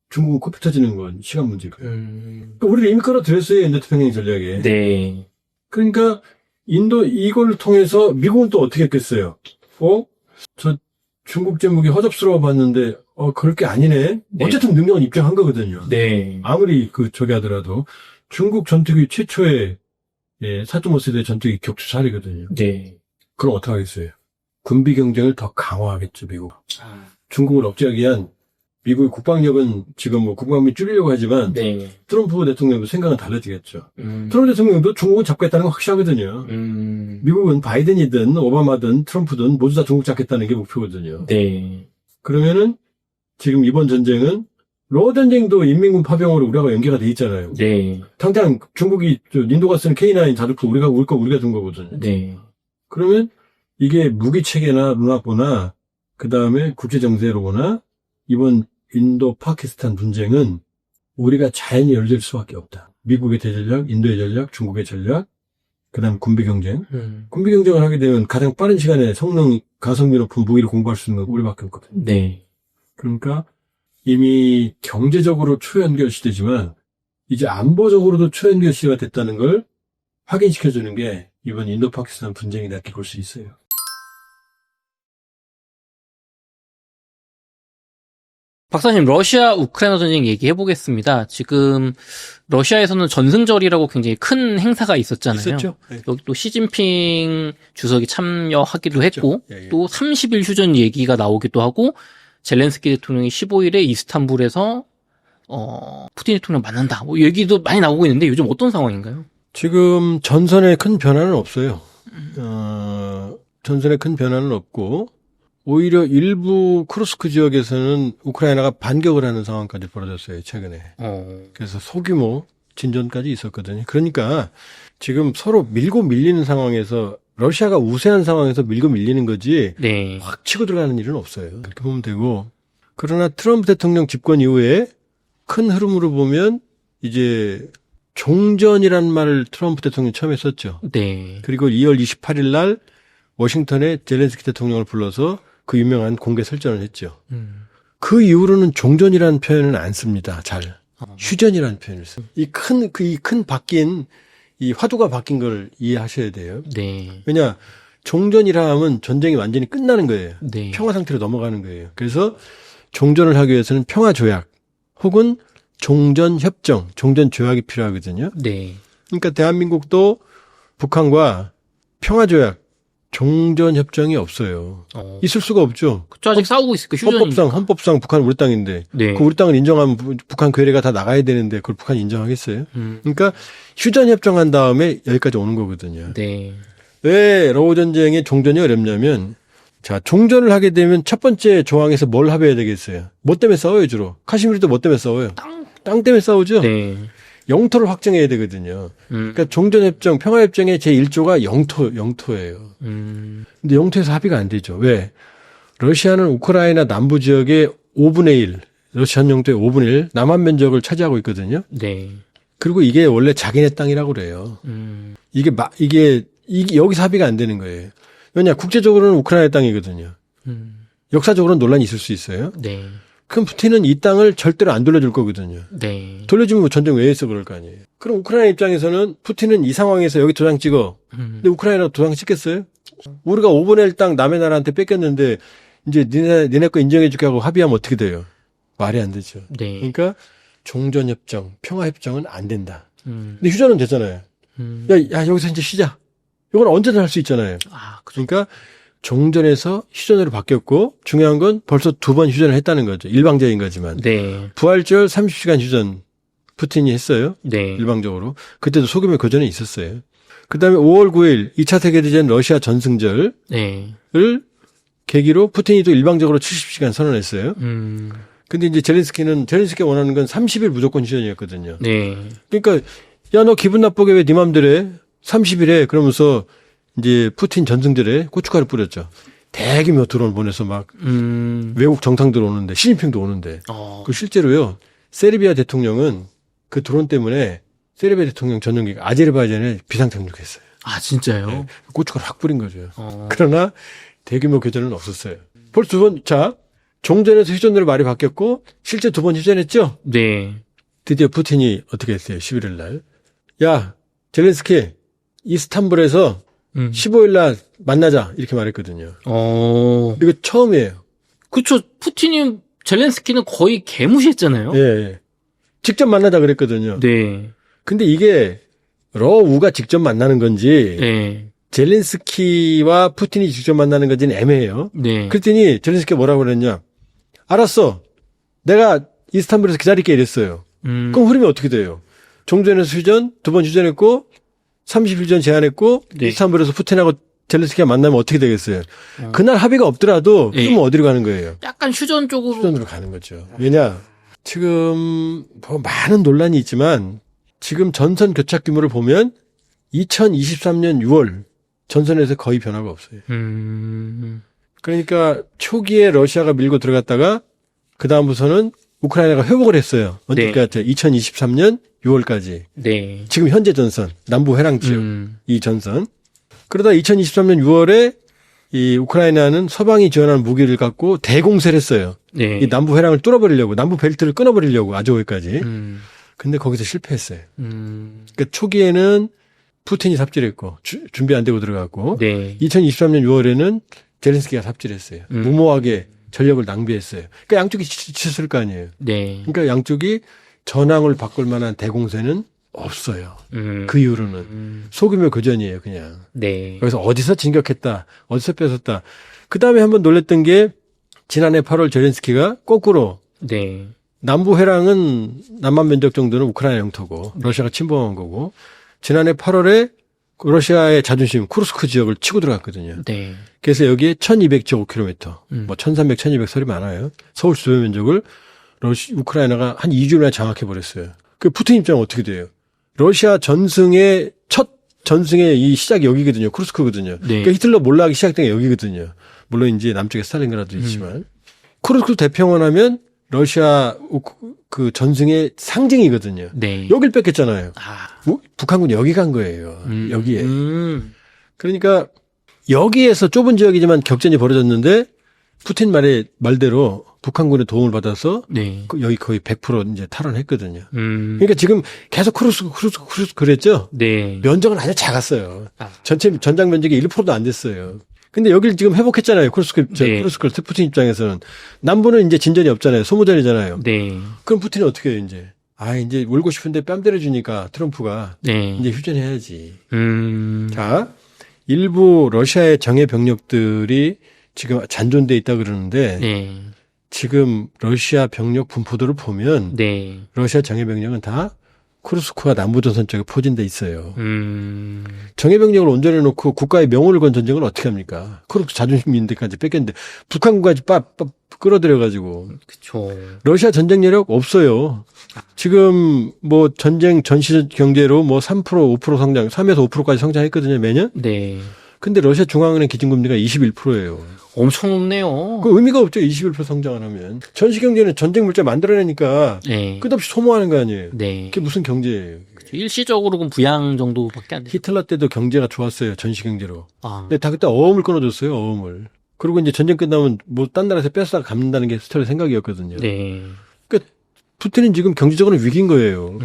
중국은 코피 터지는 건 시간 문제고. 그러니까 우리를 이미 끌어들였어요. 인도태평양 전략에. 네. 그러니까 인도 이걸 통해서 미국은 또 어떻게 했겠어요? 저 중국 제목이 허접스러워 봤는데 그럴 게 아니네. 네. 어쨌든 능력은 입증한 거거든요. 네. 아무리 저기 하더라도 중국 전투기 최초의 사드모스의 전투기 격추 사례거든요. 네. 그럼 어떡하겠어요? 군비 경쟁을 더 강화하겠죠, 미국. 중국을 억제하기 위한 미국의 국방력은 지금 뭐 국방비 줄이려고 하지만 네. 트럼프 대통령도 생각은 달라지겠죠. 트럼프 대통령도 중국은 잡겠다는 건 확실하거든요. 미국은 바이든이든 오바마든 트럼프든 모두 다 중국 잡겠다는 게 목표거든요. 네. 그러면은 지금 이번 전쟁은 러어 전쟁도 인민군 파병으로 우리가 연계가 돼 있잖아요. 네. 당장 중국이 인도가 쓰는 K9 자주포 우리가 준 거거든요. 네. 그러면 이게 무기 체계나 문화보나 그 다음에 국제 정세로 보나 이번 인도 파키스탄 분쟁은 우리가 자연히 열릴 수밖에 없다. 미국의 대전략, 인도의 전략, 중국의 전략, 그 다음 군비 경쟁. 군비 경쟁을 하게 되면 가장 빠른 시간에 성능, 가성비 높은 무기를 공부할 수 있는 건 우리밖에 없거든요. 네. 그러니까 이미 경제적으로 초연결 시대지만 이제 안보적으로도 초연결 시대가 됐다는 걸 확인시켜주는 게 이번 인도 파키스탄 분쟁이다 이렇게 볼 수 있어요. 박사님, 러시아 우크라이나 전쟁 얘기해 보겠습니다. 지금 러시아에서는 전승절이라고 굉장히 큰 행사가 있었잖아요. 있었죠. 네. 여기 또 시진핑 주석이 참여하기도 그렇죠. 했고 예, 예. 또 30일 휴전 얘기가 나오기도 하고 젤렌스키 대통령이 15일에 이스탄불에서 푸틴 대통령 만난다. 뭐 얘기도 많이 나오고 있는데 요즘 어떤 상황인가요? 지금 전선에 큰 변화는 없어요. 전선에 큰 변화는 없고 오히려 일부 쿠르스크 지역에서는 우크라이나가 반격을 하는 상황까지 벌어졌어요, 최근에. 그래서 소규모 진전까지 있었거든요. 그러니까 지금 서로 밀고 밀리는 상황에서 러시아가 우세한 상황에서 밀고 밀리는 거지 네. 확 치고 들어가는 일은 없어요. 그렇게 보면 되고. 그러나 트럼프 대통령 집권 이후에 큰 흐름으로 보면 이제 종전이라는 말을 트럼프 대통령이 처음 했었죠. 네. 그리고 2월 28일 날 워싱턴에 젤렌스키 대통령을 불러서 그 유명한 공개 설전을 했죠. 그 이후로는 종전이라는 표현은 안 씁니다. 잘. 휴전이라는 표현을 써요. 이 큰 바뀐, 이 화두가 바뀐 걸 이해하셔야 돼요. 네. 왜냐, 종전이라 하면 전쟁이 완전히 끝나는 거예요. 네. 평화 상태로 넘어가는 거예요. 그래서 종전을 하기 위해서는 평화조약 혹은 종전협정, 종전조약이 필요하거든요. 네. 그러니까 대한민국도 북한과 평화조약, 종전협정이 없어요. 있을 수가 없죠. 그쵸, 아직 싸우고 있으니까 휴전이. 헌법상 북한은 우리 땅인데 네. 그 우리 땅을 인정하면 북한 괴뢰가 다 나가야 되는데 그걸 북한이 인정하겠어요? 그러니까 휴전협정한 다음에 여기까지 오는 거거든요. 네. 왜 러우 전쟁의 종전이 어렵냐면 자, 종전을 하게 되면 첫 번째 조항에서 뭘 합의해야 되겠어요? 뭐 때문에 싸워요, 주로? 카시미르도 뭐 때문에 싸워요? 땅 때문에 싸우죠? 네. 영토를 확정해야 되거든요. 그러니까 종전협정, 평화협정의 제1조가 영토예요. 근데 영토에서 합의가 안 되죠. 왜? 러시아는 우크라이나 남부 지역의 5분의 1, 러시아 영토의 5분의 1, 남한 면적을 차지하고 있거든요. 네. 그리고 이게 원래 자기네 땅이라고 그래요. 이게 여기서 합의가 안 되는 거예요. 왜냐? 국제적으로는 우크라이나 땅이거든요. 역사적으로는 논란이 있을 수 있어요. 네. 그럼 푸틴은 이 땅을 절대로 안 돌려줄 거거든요. 네. 돌려주면 뭐 전쟁 왜 했어 그럴 거 아니에요. 그럼 우크라이나 입장에서는 푸틴은 이 상황에서 여기 도장 찍어. 근데 우크라이나가 도장 찍겠어요? 우리가 5분의 1 땅 남의 나라한테 뺏겼는데 이제 니네 거 인정해 줄게 하고 합의하면 어떻게 돼요? 말이 안 되죠. 네. 그러니까 종전협정, 평화협정은 안 된다. 근데 휴전은 되잖아요. 야 여기서 이제 쉬자. 이건 언제든 할 수 있잖아요. 아, 그러니까 종전에서 휴전으로 바뀌었고 중요한 건 벌써 2번 휴전을 했다는 거죠. 일방적인 거지만. 네. 부활절 30시간 휴전 푸틴이 했어요. 네. 일방적으로. 그때도 소규모 교전이 있었어요. 그다음에 5월 9일 2차 세계대전 러시아 전승절을 네. 계기로 푸틴이 또 일방적으로 70시간 선언했어요. 근데 이제 젤렌스키가 원하는 건 30일 무조건 휴전이었거든요. 네. 그러니까 야 너 기분 나쁘게 왜 네 맘대로 해? 30일에 그러면서 이제 푸틴 전승절에 고춧가루 뿌렸죠. 대규모 드론을 보내서 막 외국 정상들 오는데 시진핑도 오는데 그 실제로요. 세르비아 대통령은 그 드론 때문에 세르비아 대통령 전용기가 아제르바이잔에 비상 착륙했어요. 아, 진짜요? 네, 고춧가루 확 뿌린 거죠. 그러나 대규모 교전은 없었어요. 벌써 2번 자 종전에서 휴전으로 말이 바뀌었고 실제 2번 휴전했죠. 네. 드디어 푸틴이 어떻게 했어요? 11일 날. 야 젤렌스키 이스탄불에서 15일 날 만나자 이렇게 말했거든요. 이거 처음이에요. 그쵸. 푸틴이 젤렌스키는 거의 개무시했잖아요. 예. 직접 만나자 그랬거든요. 네. 근데 이게 러우가 직접 만나는 건지 네. 젤렌스키와 푸틴이 직접 만나는 건지는 애매해요. 네. 그랬더니 젤렌스키가 뭐라고 그랬냐. 알았어. 내가 이스탄불에서 기다릴게 이랬어요. 그럼 흐름이 어떻게 돼요? 종전에서 휴전, 2번 휴전했고 30일 전 제안했고 네. 이스탄불에서 푸틴하고 젤렌스키가 만나면 어떻게 되겠어요? 그날 합의가 없더라도 네. 그러면 어디로 가는 거예요? 약간 휴전 쪽으로. 휴전으로 가는 거죠. 왜냐? 지금 뭐 많은 논란이 있지만 지금 전선 교착 규모를 보면 2023년 6월 전선에서 거의 변화가 없어요. 그러니까 초기에 러시아가 밀고 들어갔다가 그 다음부터는 우크라이나가 회복을 했어요. 그러니까 2023년 6월까지. 네. 지금 현재 전선, 남부 회랑 지역 이 전선. 그러다 2023년 6월에 이 우크라이나는 서방이 지원하는 무기를 갖고 대공세를 했어요. 네. 이 남부 회랑을 뚫어버리려고, 남부 벨트를 끊어버리려고 아조우까지. 근데 거기서 실패했어요. 그러니까 초기에는 푸틴이 삽질했고 준비 안 되고 들어갔고 네. 2023년 6월에는 젤렌스키가 삽질했어요. 무모하게 전력을 낭비했어요. 그러니까 양쪽이 지쳤을 거 아니에요. 네. 그러니까 양쪽이 전황을 바꿀 만한 대공세는 없어요. 그 이후로는 소규모 교전이에요, 그냥. 네. 그래서 어디서 진격했다, 어디서 뺏었다. 그 다음에 한번 놀랬던 게 지난해 8월 젤렌스키가 거꾸로 네. 남부 회랑은 남만 면적 정도는 우크라이나 영토고 러시아가 침범한 거고 지난해 8월에 러시아의 자존심 쿠르스크 지역을 치고 들어갔거든요. 네. 그래서 여기에 1200제곱킬로미터, 뭐 1300, 1200 소리 많아요. 서울 주변 면적을 우크라이나가 한 2주 만에 장악해 버렸어요. 그 푸틴 입장은 어떻게 돼요? 러시아 전승의 첫 전승의 이 시작이 여기거든요. 쿠르스크거든요. 네. 그러니까 히틀러 몰락이 시작된 게 여기거든요. 물론 이제 남쪽에 스탈린그라드 있지만 쿠르스크 대평원 하면 러시아 그 전승의 상징이거든요. 네. 여길 뺏겼잖아요. 아. 북한군이 여기 간 거예요. 여기에. 그러니까 여기에서 좁은 지역이지만 격전이 벌어졌는데 푸틴 말대로 북한군의 도움을 받아서 네. 여기 거의 100% 이제 탈환했거든요. 그러니까 지금 계속 쿠르스크 그랬죠? 네. 면적은 아주 작았어요. 아. 전체 전장 면적이 1%도 안 됐어요. 근데 여기를 지금 회복했잖아요. 쿠르스크 푸틴 입장에서는. 남부는 이제 진전이 없잖아요. 소모전이잖아요. 네. 그럼 푸틴이 어떻게 해요, 이제? 이제 울고 싶은데 뺨 때려주니까 트럼프가 네. 이제 휴전해야지. 자, 일부 러시아의 정예 병력들이 지금 잔존돼 있다 그러는데 네. 지금 러시아 병력 분포도를 보면 네. 러시아 정예 병력은 다 쿠르스크와 남부전선 쪽에 포진돼 있어요. 음. 정예 병력을 온전해 놓고 국가의 명운을 건 전쟁을 어떻게 합니까? 쿠르스크 자존심인데까지 뺏겼는데 북한군까지 끌어들여가지고. 그쵸. 러시아 전쟁 여력 없어요. 지금 뭐 전쟁 전시 경제로 뭐 3%, 5% 성장, 3에서 5%까지 성장했거든요, 매년. 네. 근데 러시아 중앙은행 기준금리가 21%예요. 엄청 높네요. 그 의미가 없죠. 21% 성장을 하면. 전시 경제는 전쟁 물자 만들어내니까 네. 끝없이 소모하는 거 아니에요. 네. 그게 무슨 경제예요. 일시적으로 그럼 부양 정도밖에 안 돼. 히틀러 때도 경제가 좋았어요. 전시 경제로. 아. 근데 다 그때 어음을 끊어줬어요. 어음을. 그리고 이제 전쟁 끝나면 뭐 딴 나라에서 뺏어다 갚는다는 게 스타일의 생각이었거든요. 네. 그러니까 푸틴은 지금 경제적으로 위기인 거예요.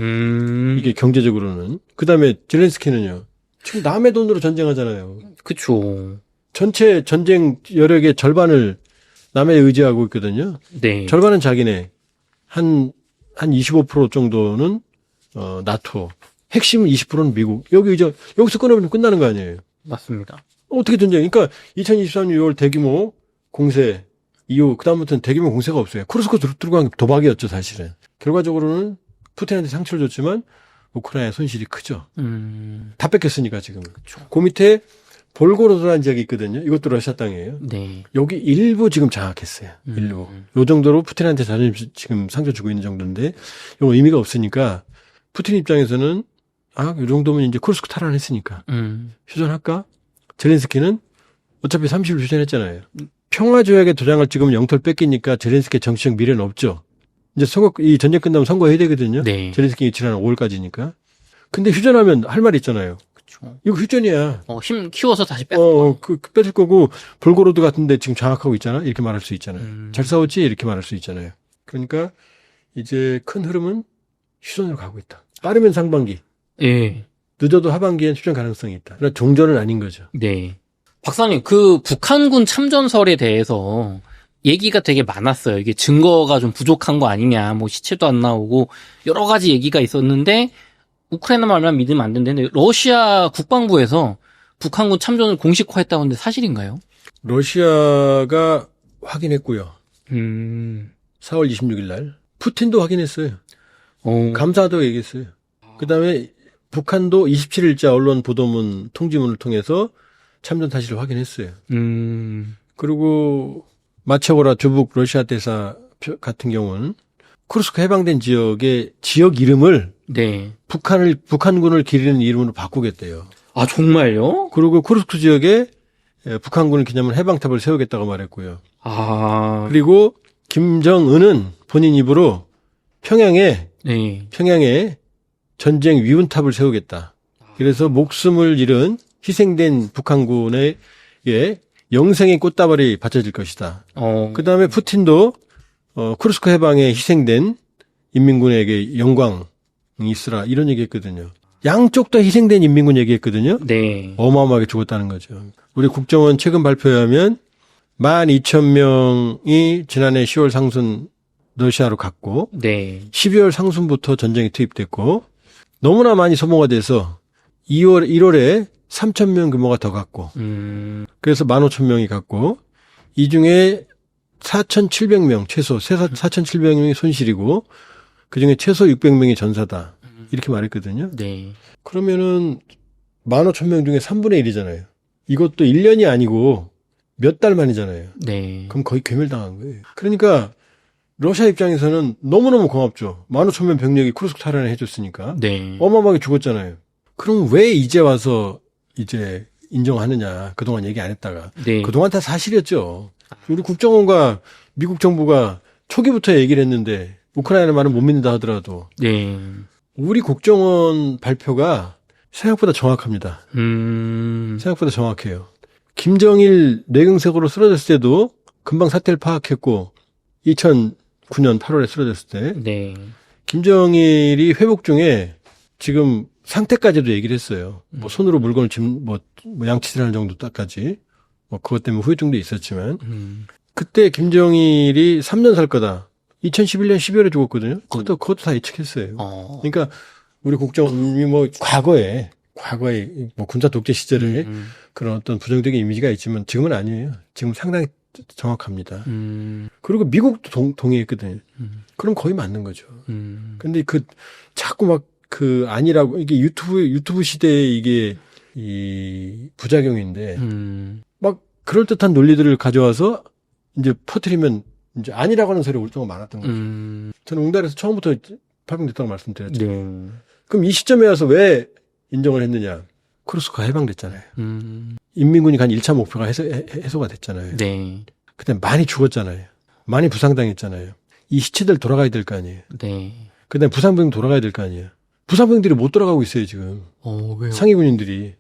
이게 경제적으로는. 그다음에 젤렌스키는요. 지금 남의 돈으로 전쟁하잖아요. 그쵸. 전체 전쟁 여력의 절반을 남에 의지하고 있거든요. 네. 절반은 자기네. 한 25% 정도는 나토. 핵심 20%는 미국. 여기서 끊어버리면 끝나는 거 아니에요. 맞습니다. 어떻게 전쟁? 그러니까 2023년 6월 대규모 공세 이후 그다음부터는 대규모 공세가 없어요. 쿠르스크 들어간 게 도박이었죠, 사실은. 결과적으로는 푸틴한테 상처를 줬지만 우크라이나의 손실이 크죠. 다 뺏겼으니까 지금. 그쵸. 그 밑에 볼고로드라는 지역이 있거든요. 이것도 러시아 땅이에요. 네. 여기 일부 지금 장악했어요. 일부. 요 정도로 푸틴한테 자존심 지금 상처 주고 있는 정도인데 이거 의미가 없으니까 푸틴 입장에서는 이 정도면 이제 쿠르스크 탈환했으니까 휴전할까? 젤렌스키는 어차피 30일 휴전했잖아요. 평화조약에 도장을 찍으면 영토를 뺏기니까 젤렌스키의 정치적 미래는 없죠. 이제 이 전쟁 끝나면 선거해야 되거든요. 네. 젤렌스키 지난 5월까지니까. 근데 휴전하면 할 말이 있잖아요. 그쵸. 이거 휴전이야. 힘 키워서 다시 뺏을 뺏을 거고, 볼고로드 같은데 지금 장악하고 있잖아? 이렇게 말할 수 있잖아요. 잘 싸웠지? 이렇게 말할 수 있잖아요. 그러니까, 이제 큰 흐름은 휴전으로 가고 있다. 빠르면 상반기. 예. 늦어도 하반기엔 휴전 가능성이 있다. 그러나 종전은 아닌 거죠. 네. 박사님, 그 북한군 참전설에 대해서 얘기가 되게 많았어요. 이게 증거가 좀 부족한 거 아니냐, 뭐 시체도 안 나오고 여러 가지 얘기가 있었는데 우크라이나 말만 믿으면 안 된다는데 러시아 국방부에서 북한군 참전을 공식화했다는데 사실인가요? 러시아가 확인했고요. 4월 26일 날 푸틴도 확인했어요. 감사하다고 얘기했어요. 그다음에 북한도 27일자 언론 보도문 통지문을 통해서 참전 사실을 확인했어요. 그리고 마체고라 조북 러시아 대사 같은 경우는 쿠르스크 해방된 지역의 지역 이름을 네. 북한군을 기리는 이름으로 바꾸겠대요. 아, 정말요? 그리고 쿠르스크 지역에 북한군을 기념한 해방탑을 세우겠다고 말했고요. 아. 그리고 김정은은 본인 입으로 평양에 전쟁 위훈탑을 세우겠다. 그래서 목숨을 잃은 희생된 북한군의 영생의 꽃다발이 바쳐질 것이다. 그 다음에 푸틴도 쿠르스크 해방에 희생된 인민군에게 영광이 있으라 이런 얘기했거든요. 양쪽 다 희생된 인민군 얘기했거든요. 네. 어마어마하게 죽었다는 거죠. 우리 국정원 최근 발표에 하면 12,000명이 지난해 10월 상순 러시아로 갔고 네. 12월 상순부터 전쟁에 투입됐고 너무나 많이 소모가 돼서 1월에 3,000명 규모가 더 갔고 그래서 15,000명이 갔고 이 중에 4,700명 최소 4,700명이 손실이고 그중에 최소 600명이 전사다. 이렇게 말했거든요. 네. 그러면은 15,000명 중에 3분의 1이잖아요. 이것도 1년이 아니고 몇 달 만이잖아요. 네. 그럼 거의 괴멸당한 거예요. 그러니까 러시아 입장에서는 너무너무 고맙죠. 15,000명 병력이 쿠르스크 탈환을 해줬으니까. 네. 어마어마하게 죽었잖아요. 그럼 왜 이제 와서 이제 인정하느냐. 그동안 얘기 안 했다가. 네. 그동안 다 사실이었죠. 우리 국정원과 미국 정부가 초기부터 얘기를 했는데 우크라이나 말은 못 믿는다 하더라도 네. 우리 국정원 발표가 생각보다 정확합니다. 생각보다 정확해요. 김정일 뇌경색으로 쓰러졌을 때도 금방 사태를 파악했고 2009년 8월에 쓰러졌을 때 네. 김정일이 회복 중에 지금 상태까지도 얘기를 했어요. 뭐 손으로 물건을 뭐 양치질하는 정도까지 뭐 그것 때문에 후유증도 있었지만 그때 김정일이 3년 살 거다. 2011년 12월에 죽었거든요. 그것도 다 예측했어요. 그러니까 우리 국정원이 뭐 과거에 뭐 군사 독재 시절에 그런 어떤 부정적인 이미지가 있지만 지금은 아니에요. 지금 상당히 정확합니다. 그리고 미국도 동의했거든요. 그럼 거의 맞는 거죠. 근데 자꾸 막 아니라고 이게 유튜브 시대에 이게 이 부작용인데 막 그럴듯한 논리들을 가져와서 이제 퍼뜨리면 이제 아니라고 하는 소리가 오랫동안 많았던 거죠. 저는 웅달에서 처음부터 파병됐다고 말씀드렸죠. 네. 그럼 이 시점에 와서 왜 인정을 했느냐? 쿠르스크가 해방됐잖아요. 인민군이 간 1차 목표가 해소가 됐잖아요. 네. 그때 많이 죽었잖아요. 많이 부상당했잖아요. 이 시체들 돌아가야 될 거 아니에요. 네. 그다음에 부상병 돌아가야 될 거 아니에요. 부상병들이 못 돌아가고 있어요, 지금. 왜요? 상위군인들이.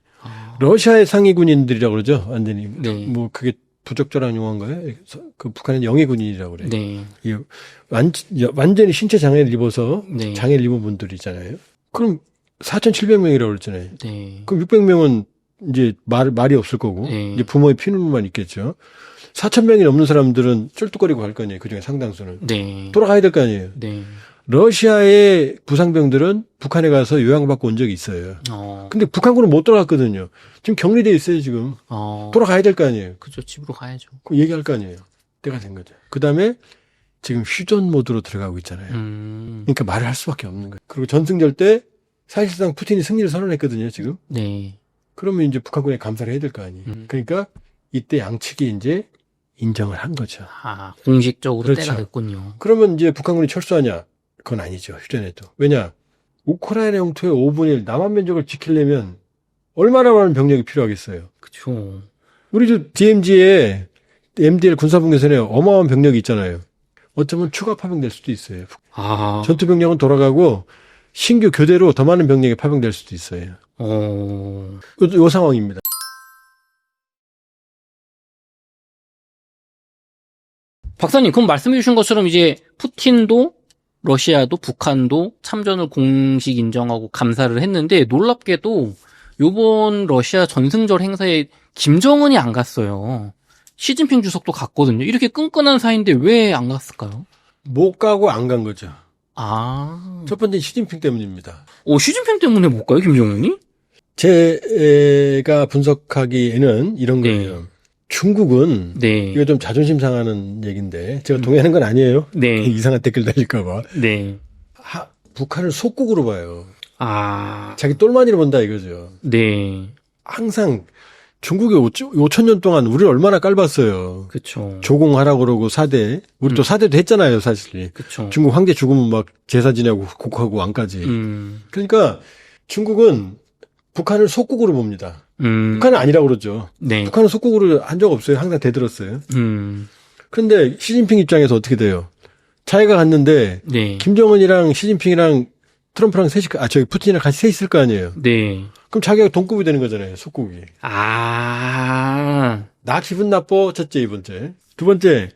러시아의 상위군인들이라고 그러죠, 완전히. 네. 뭐, 그게 부적절한 용어인가요? 그 북한은 영해군인이라고 그래요. 네. 완전히 신체 장애를 입어서 네. 장애를 입은 분들이잖아요. 그럼 4,700명이라고 그랬잖아요. 네. 그럼 600명은 이제 말이 없을 거고, 네. 이제 부모의 피눈물만 있겠죠. 4,000명이 넘는 사람들은 쩔뚝거리고 갈 거 아니에요. 그중에 상당수는. 네. 돌아가야 될 거 아니에요. 네. 러시아의 부상병들은 북한에 가서 요양받고 온 적이 있어요. 근데 북한군은 못 돌아갔거든요. 지금 격리돼 있어요, 지금. 돌아가야 될 거 아니에요. 그죠, 집으로 가야죠. 그 얘기할 거 아니에요. 때가 된 거죠. 그 다음에 지금 휴전 모드로 들어가고 있잖아요. 그러니까 말을 할 수밖에 없는 거예요. 그리고 전승절 때 사실상 푸틴이 승리를 선언했거든요, 지금. 네. 그러면 이제 북한군에 감사를 해야 될 거 아니에요. 그러니까 이때 양측이 이제 인정을 한 거죠. 공식적으로 그렇죠. 때가 됐군요. 그러면 이제 북한군이 철수하냐? 그건 아니죠. 휴전에도. 왜냐? 우크라이나 영토의 5분의 1 남한 면적을 지키려면 얼마나 많은 병력이 필요하겠어요. 그렇죠. 우리도 DMZ에 MDL 군사분계선에 어마어마한 병력이 있잖아요. 어쩌면 추가 파병될 수도 있어요. 전투 병력은 돌아가고 신규 교대로 더 많은 병력이 파병될 수도 있어요. 요 상황입니다. 박사님, 그럼 말씀해 주신 것처럼 이제 푸틴도 러시아도 북한도 참전을 공식 인정하고 감사를 했는데 놀랍게도 요번 러시아 전승절 행사에 김정은이 안 갔어요. 시진핑 주석도 갔거든요. 이렇게 끈끈한 사이인데 왜 안 갔을까요? 못 가고 안 간 거죠. 아. 첫 번째는 시진핑 때문입니다. 시진핑 때문에 못 가요, 김정은이? 제가 분석하기에는 이런 네. 거예요. 중국은 네. 이거 좀 자존심 상하는 얘기인데 제가 동의하는 건 아니에요. 네. 이상한 댓글 달릴까 봐. 네. 북한을 속국으로 봐요. 아. 자기 똘마니로 본다 이거죠. 네. 항상 중국이 5천 년 동안 우리를 얼마나 깔봤어요. 그쵸. 조공하라고 그러고 4대. 우리 또 4대도 했잖아요, 사실. 그쵸. 중국 황제 죽으면 막 제사 지내고 국하고 왕까지. 그러니까 중국은 북한을 속국으로 봅니다. 북한은 아니라고 그러죠. 네. 북한은 속국으로 한 적 없어요. 항상 대들었어요. 그런데 시진핑 입장에서 어떻게 돼요? 자기가 갔는데 네. 김정은이랑 시진핑이랑 트럼프랑 푸틴이랑 같이 셋 있을 거 아니에요. 네. 그럼 자기가 동급이 되는 거잖아요. 속국이. 아. 나 기분 나빠. 첫째, 이번째. 두 번째,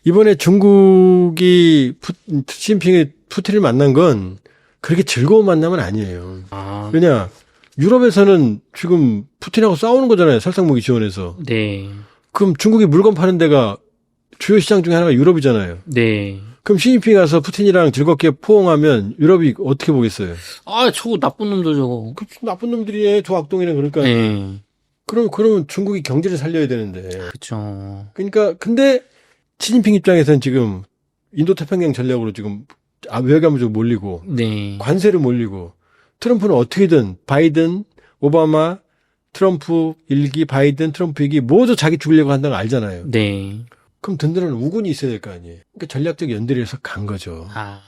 이번에 중국이 시진핑이 푸틴을 만난 건 그렇게 즐거운 만남은 아니에요. 아. 왜냐, 유럽에서는 지금 푸틴하고 싸우는 거잖아요. 살상무기 지원해서. 네. 그럼 중국이 물건 파는 데가 주요 시장 중에 하나가 유럽이잖아요. 네. 그럼 시진핑이 가서 푸틴이랑 즐겁게 포옹하면 유럽이 어떻게 보겠어요? 저거 나쁜 놈들 저거. 그 나쁜 놈들이네. 두 악동이네. 그러니까. 네. 그러면 중국이 경제를 살려야 되는데. 그쵸. 그러니까 근데 시진핑 입장에서는 지금 인도 태평양 전략으로 지금 외교하면 좀 몰리고 네. 관세를 몰리고 트럼프는 어떻게든 바이든, 오바마, 트럼프 1기, 바이든, 트럼프 2기 모두 자기 죽이려고 한다는 거 알잖아요. 네. 그럼 든든한 우군이 있어야 될 거 아니에요. 그러니까 전략적 연대를 해서 간 거죠. 아.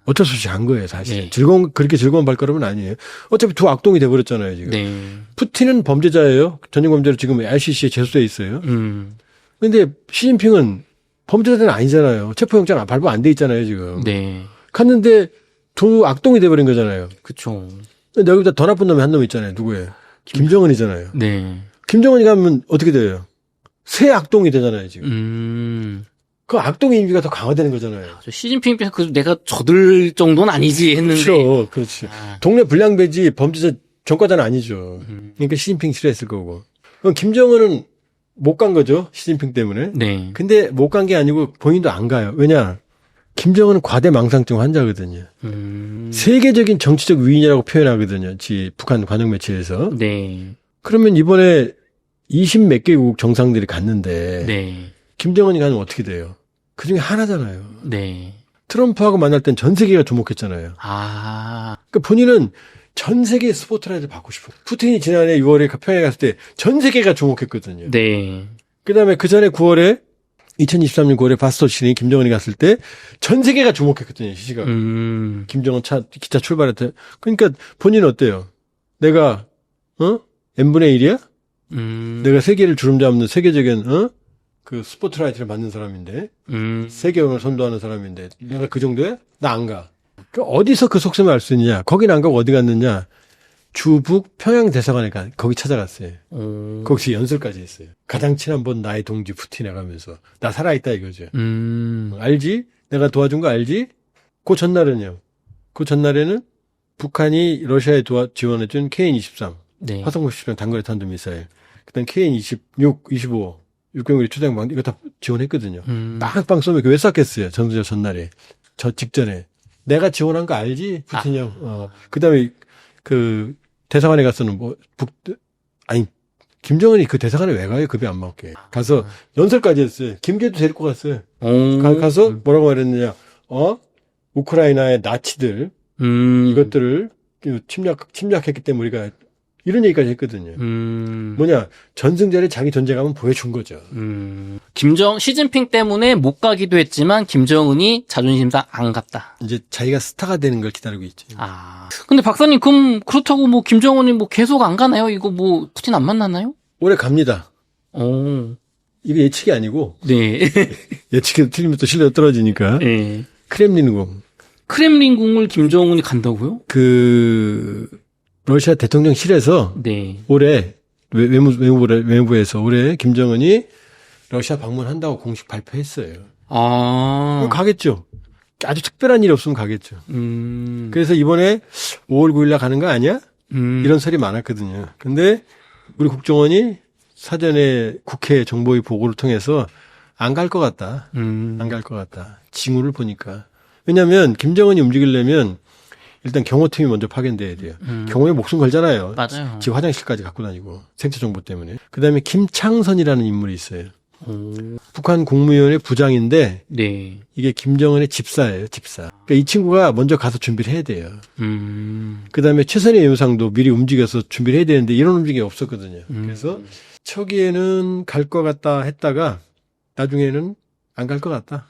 어쩔 수 없이 간 거예요, 사실. 네. 그렇게 즐거운 발걸음은 아니에요. 어차피 두 악동이 돼버렸잖아요, 지금. 네. 푸틴은 범죄자예요. 전쟁 범죄로 지금 ICC에 제소돼 있어요. 근데 시진핑은 범죄자는 아니잖아요. 체포영장 발부 안 돼 있잖아요, 지금. 네. 갔는데 두 악동이 돼버린 거잖아요. 그쵸. 근데 여기다 더 나쁜 놈이 한 놈 있잖아요. 누구예요? 김정은이잖아요. 네. 김정은이 가면 어떻게 돼요? 새 악동이 되잖아요, 지금. 그 악동의 이미지가 더 강화되는 거잖아요. 시진핑 입장에서 내가 저들 정도는 아니지 했는데. 그렇죠. 그렇지. 동네 불량배지 범죄자 전과자는 아니죠. 그러니까 시진핑 싫어했을 거고. 그럼 김정은은 못 간 거죠. 시진핑 때문에. 네. 근데 못 간 게 아니고 본인도 안 가요. 왜냐? 김정은은 과대망상증 환자거든요. 세계적인 정치적 위인이라고 표현하거든요. 북한 관영 매체에서. 네. 그러면 이번에 20 몇 개국 정상들이 갔는데 네. 김정은이 가면 어떻게 돼요? 그 중에 하나잖아요. 네. 트럼프하고 만날 땐 전 세계가 주목했잖아요. 아. 그러니까 본인은 전 세계 스포트라이트를 받고 싶어. 푸틴이 지난해 6월에 평양에 갔을 때 전 세계가 주목했거든요. 네. 그다음에 그 전에 9월에 2023년 9월에 바스토신이 김정은이 갔을 때 전 세계가 주목했거든요. 시시각. 김정은 기차 출발할 때. 그러니까 본인은 어때요? 내가 n분의 1이야? 내가 세계를 주름잡는 세계적인 그 스포트라이트를 받는 사람인데 세계를 선도하는 사람인데 내가 그 정도야? 나 안 가. 그 어디서 그 속셈을 알 수 있느냐? 거긴 안 가고 어디 갔느냐? 주북 평양 대사관에 거기 찾아갔어요. 거기서 연설까지 했어요. 가장 친한 분 나의 동지 푸틴에 가면서 나 살아있다 이거죠. 알지? 내가 도와준 거 알지? 그 전날은요. 그 전날에는 북한이 러시아에 지원해준 KN-23 네. 화성국 10형 단거리 탄도미사일 그다음 KN-26, 25 육경거리 초대항방 이거 다 지원했거든요. 빵빵 쏘면 왜 쐈겠어요? 전날에. 저 직전에. 내가 지원한 거 알지? 푸틴 형. 그다음에 그 대사관에 가서는 김정은이 그 대사관에 왜 가요? 급여 안 먹게. 가서 연설까지 했어요. 김계도 데리고 갔어요. 가서 뭐라고 말했느냐. 우크라이나의 나치들 이것들을 침략했기 때문에 우리가 이런 얘기까지 했거든요. 뭐냐 전승절에 자기 존재감은 보여준 거죠. 시진핑 때문에 못 가기도 했지만 김정은이 자존심상 안 갔다. 이제 자기가 스타가 되는 걸 기다리고 있죠. 근데 박사님 그럼 그렇다고 뭐 김정은이 뭐 계속 안 가나요? 이거 뭐 푸틴 안 만나나요? 올해 갑니다. 이게 예측이 아니고. 네. 예측이 틀리면 또 신뢰가 떨어지니까. 네. 크렘린궁을 김정은이 간다고요? 러시아 대통령실에서 네. 올해 외무부에서 올해 김정은이 러시아 방문한다고 공식 발표했어요. 그럼 가겠죠. 아주 특별한 일이 없으면 가겠죠. 그래서 이번에 5월 9일 날 가는 거 아니야? 이런 소리 많았거든요. 근데 우리 국정원이 사전에 국회 정보위 보고를 통해서 안 갈 것 같다. 안 갈 것 같다. 징후를 보니까. 왜냐하면 김정은이 움직이려면 일단 경호팀이 먼저 파견돼야 돼요. 경호에 목숨 걸잖아요. 맞아요. 지 화장실까지 갖고 다니고 생체 정보 때문에. 그다음에 김창선이라는 인물이 있어요. 북한 국무위원회 부장인데 네. 이게 김정은의 집사예요, 집사. 그러니까 이 친구가 먼저 가서 준비를 해야 돼요. 그다음에 최선희 외무상도 미리 움직여서 준비를 해야 되는데 이런 움직임이 없었거든요. 그래서 초기에는 갈 것 같다 했다가 나중에는 안 갈 것 같다.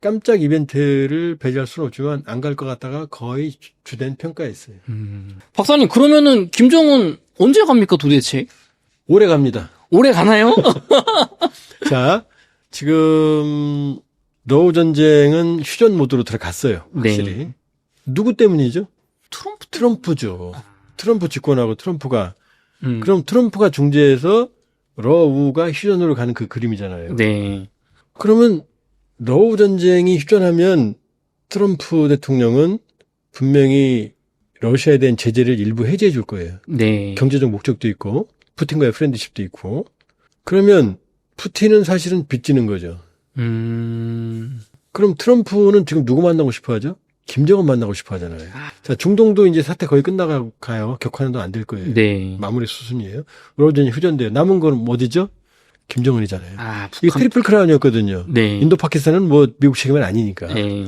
깜짝 이벤트를 배제할 수는 없지만 안 갈 것 같다가 거의 주된 평가했어요. 박사님, 그러면은 김정은 언제 갑니까 도대체? 오래 갑니다. 올해 가나요? 자, 지금 러우 전쟁은 휴전 모드로 들어갔어요. 확실히. 네. 누구 때문이죠? 트럼프. 트럼프죠. 트럼프 집권하고 트럼프가 음. 그럼 트럼프가 중재해서 러우가 휴전으로 가는 그 그림이잖아요. 네. 그러면 러우 전쟁이 휴전하면 트럼프 대통령은 분명히 러시아에 대한 제재를 일부 해제해 줄 거예요. 네. 경제적 목적도 있고 푸틴과의 프렌드십도 있고 그러면 푸틴은 사실은 빚지는 거죠. 그럼 트럼프는 지금 누구 만나고 싶어 하죠? 김정은 만나고 싶어 하잖아요. 자, 중동도 이제 사태 거의 끝나가요. 격화는 안 될 거예요. 네. 마무리 수순이에요. 러우 전쟁이 휴전돼요. 남은 건 어디죠? 김정은이잖아요. 아, 이게 트리플 크라운이었거든요. 네. 인도 파키스탄은 뭐 미국 책임은 아니니까. 네.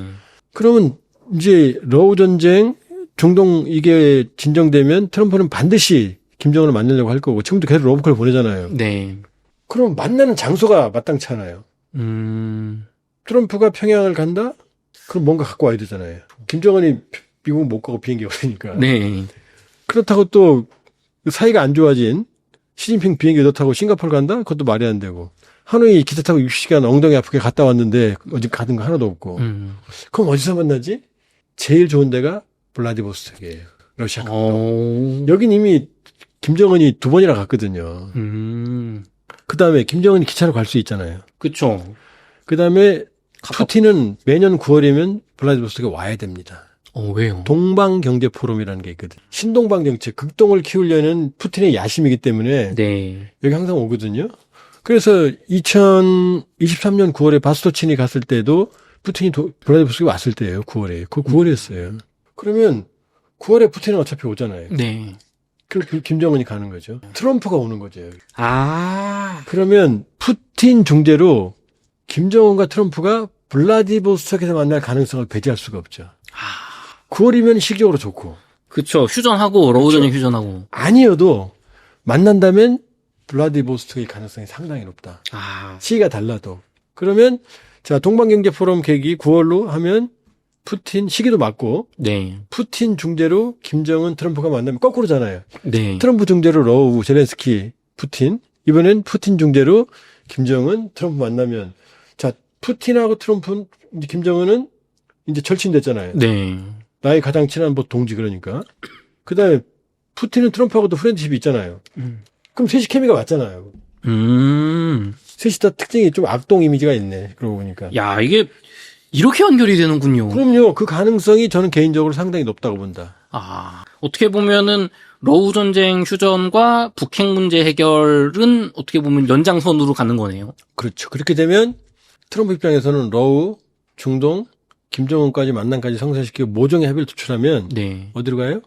그러면 이제 러우 전쟁, 중동 이게 진정되면 트럼프는 반드시 김정은을 만나려고 할 거고 지금도 계속 러브콜 보내잖아요. 네. 그럼 만나는 장소가 마땅찮아요. 트럼프가 평양을 간다? 그럼 뭔가 갖고 와야 되잖아요. 김정은이 미국 못 가고 비행기 없으니까. 네. 그렇다고 또 사이가 안 좋아진 시진핑 비행기 너 타고 싱가포르 간다? 그것도 말이 안 되고. 하노이 기차 타고 60시간 엉덩이 아프게 갔다 왔는데 어제 가는 거 하나도 없고. 그럼 어디서 만나지? 제일 좋은 데가 블라디보스톡이에요. 러시아. 여긴 이미 김정은이 2번이나 갔거든요. 그 다음에 김정은이 기차로 갈 수 있잖아요. 그쵸. 그 다음에 푸틴은 매년 9월이면 블라디보스톡에 와야 됩니다. 왜요? 동방경제포럼이라는 게 있거든요. 신동방정책, 극동을 키우려는 푸틴의 야심이기 때문에 네. 여기 항상 오거든요. 그래서 2023년 9월에 바스토친이 갔을 때도 푸틴이 블라디보스톡에 왔을 때예요. 9월에. 그거 9월이었어요. 그러면 9월에 푸틴은 어차피 오잖아요. 네. 그 김정은이 가는 거죠. 트럼프가 오는 거죠. 여기. 아. 그러면 푸틴 중재로 김정은과 트럼프가 블라디보스톡에서 만날 가능성을 배제할 수가 없죠. 9월이면 시기적으로 좋고. 그쵸. 휴전하고, 러우전이 휴전하고. 아니어도 만난다면 블라디보스톡의 가능성이 상당히 높다. 시기가 달라도. 그러면 자 동방경제포럼 계기 9월로 하면 푸틴 시기도 맞고 네. 푸틴 중재로 김정은 트럼프가 만나면 거꾸로잖아요. 네. 트럼프 중재로 러우 젤렌스키 푸틴 이번엔 푸틴 중재로 김정은 트럼프 만나면 자 푸틴하고 트럼프 이제 김정은은 이제 절친됐잖아요. 네. 나의 가장 친한 뭐 동지 그러니까. 그다음에 푸틴은 트럼프하고도 프렌드십이 있잖아요. 그럼 셋이 케미가 맞잖아요. 셋이 다 특징이 좀 악동 이미지가 있네. 그러고 보니까. 야, 이게 이렇게 연결이 되는군요. 그럼요. 그 가능성이 저는 개인적으로 상당히 높다고 본다. 어떻게 보면은 러우 전쟁 휴전과 북핵 문제 해결은 어떻게 보면 연장선으로 가는 거네요. 그렇죠. 그렇게 되면 트럼프 입장에서는 러우, 중동, 김정은까지 만남까지 성사시키고 모종의 합의를 도출하면 네. 어디로 가요?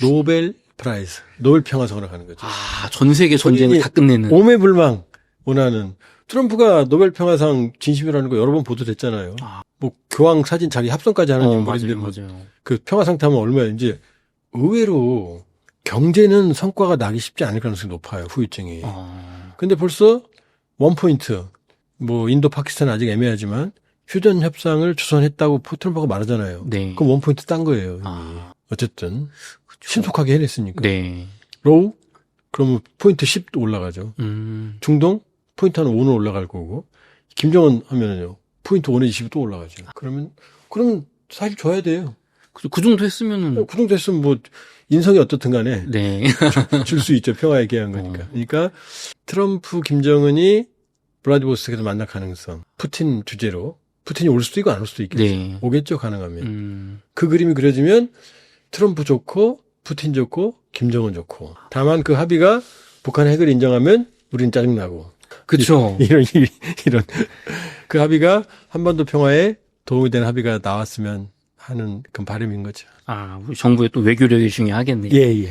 노벨 프라이즈, 노벨 평화상으로 가는 거죠. 전 세계 전쟁을 다 끝내는. 오매불망 원하는 트럼프가 노벨 평화상 진심이라는 거 여러 번 보도됐잖아요. 뭐 교황 사진 자기 합성까지 하는 인물인데 맞아요. 그 평화상 타면 얼마야 이제 의외로 경제는 성과가 나기 쉽지 않을 가능성이 높아요. 후유증이. 근데 벌써 원포인트 뭐 인도 파키스탄 아직 애매하지만 휴전 협상을 주선했다고 트럼프가 말하잖아요. 네. 그럼 원포인트 딴 거예요. 이미. 어쨌든 신속하게 해냈으니까. 네. 로우 그러면 포인트 10도 올라가죠. 중동 포인트 한 5는 올라갈 거고 김정은 하면은요 포인트 5에 20이 또 올라가죠. 그러면 사실 줘야 돼요. 그 정도 했으면은. 그 정도 했으면 뭐 인성이 어떻든 간에 네. 줄 수 있죠. 평화에 기한 거니까. 그러니까 트럼프 김정은이 블라디보스톡에서 만날 가능성 푸틴 주제로 푸틴이 올 수도 있고 안 올 수도 있겠죠. 네. 오겠죠 가능하면. 그 그림이 그려지면 트럼프 좋고 푸틴 좋고 김정은 좋고 다만 그 합의가 북한 핵을 인정하면 우린 짜증나고 그렇죠. 이런 그 합의가 한반도 평화에 도움이 되는 합의가 나왔으면 하는 그런 바람인 거죠. 우리 정부의 또 외교력이 중요하겠네요. 예, 예.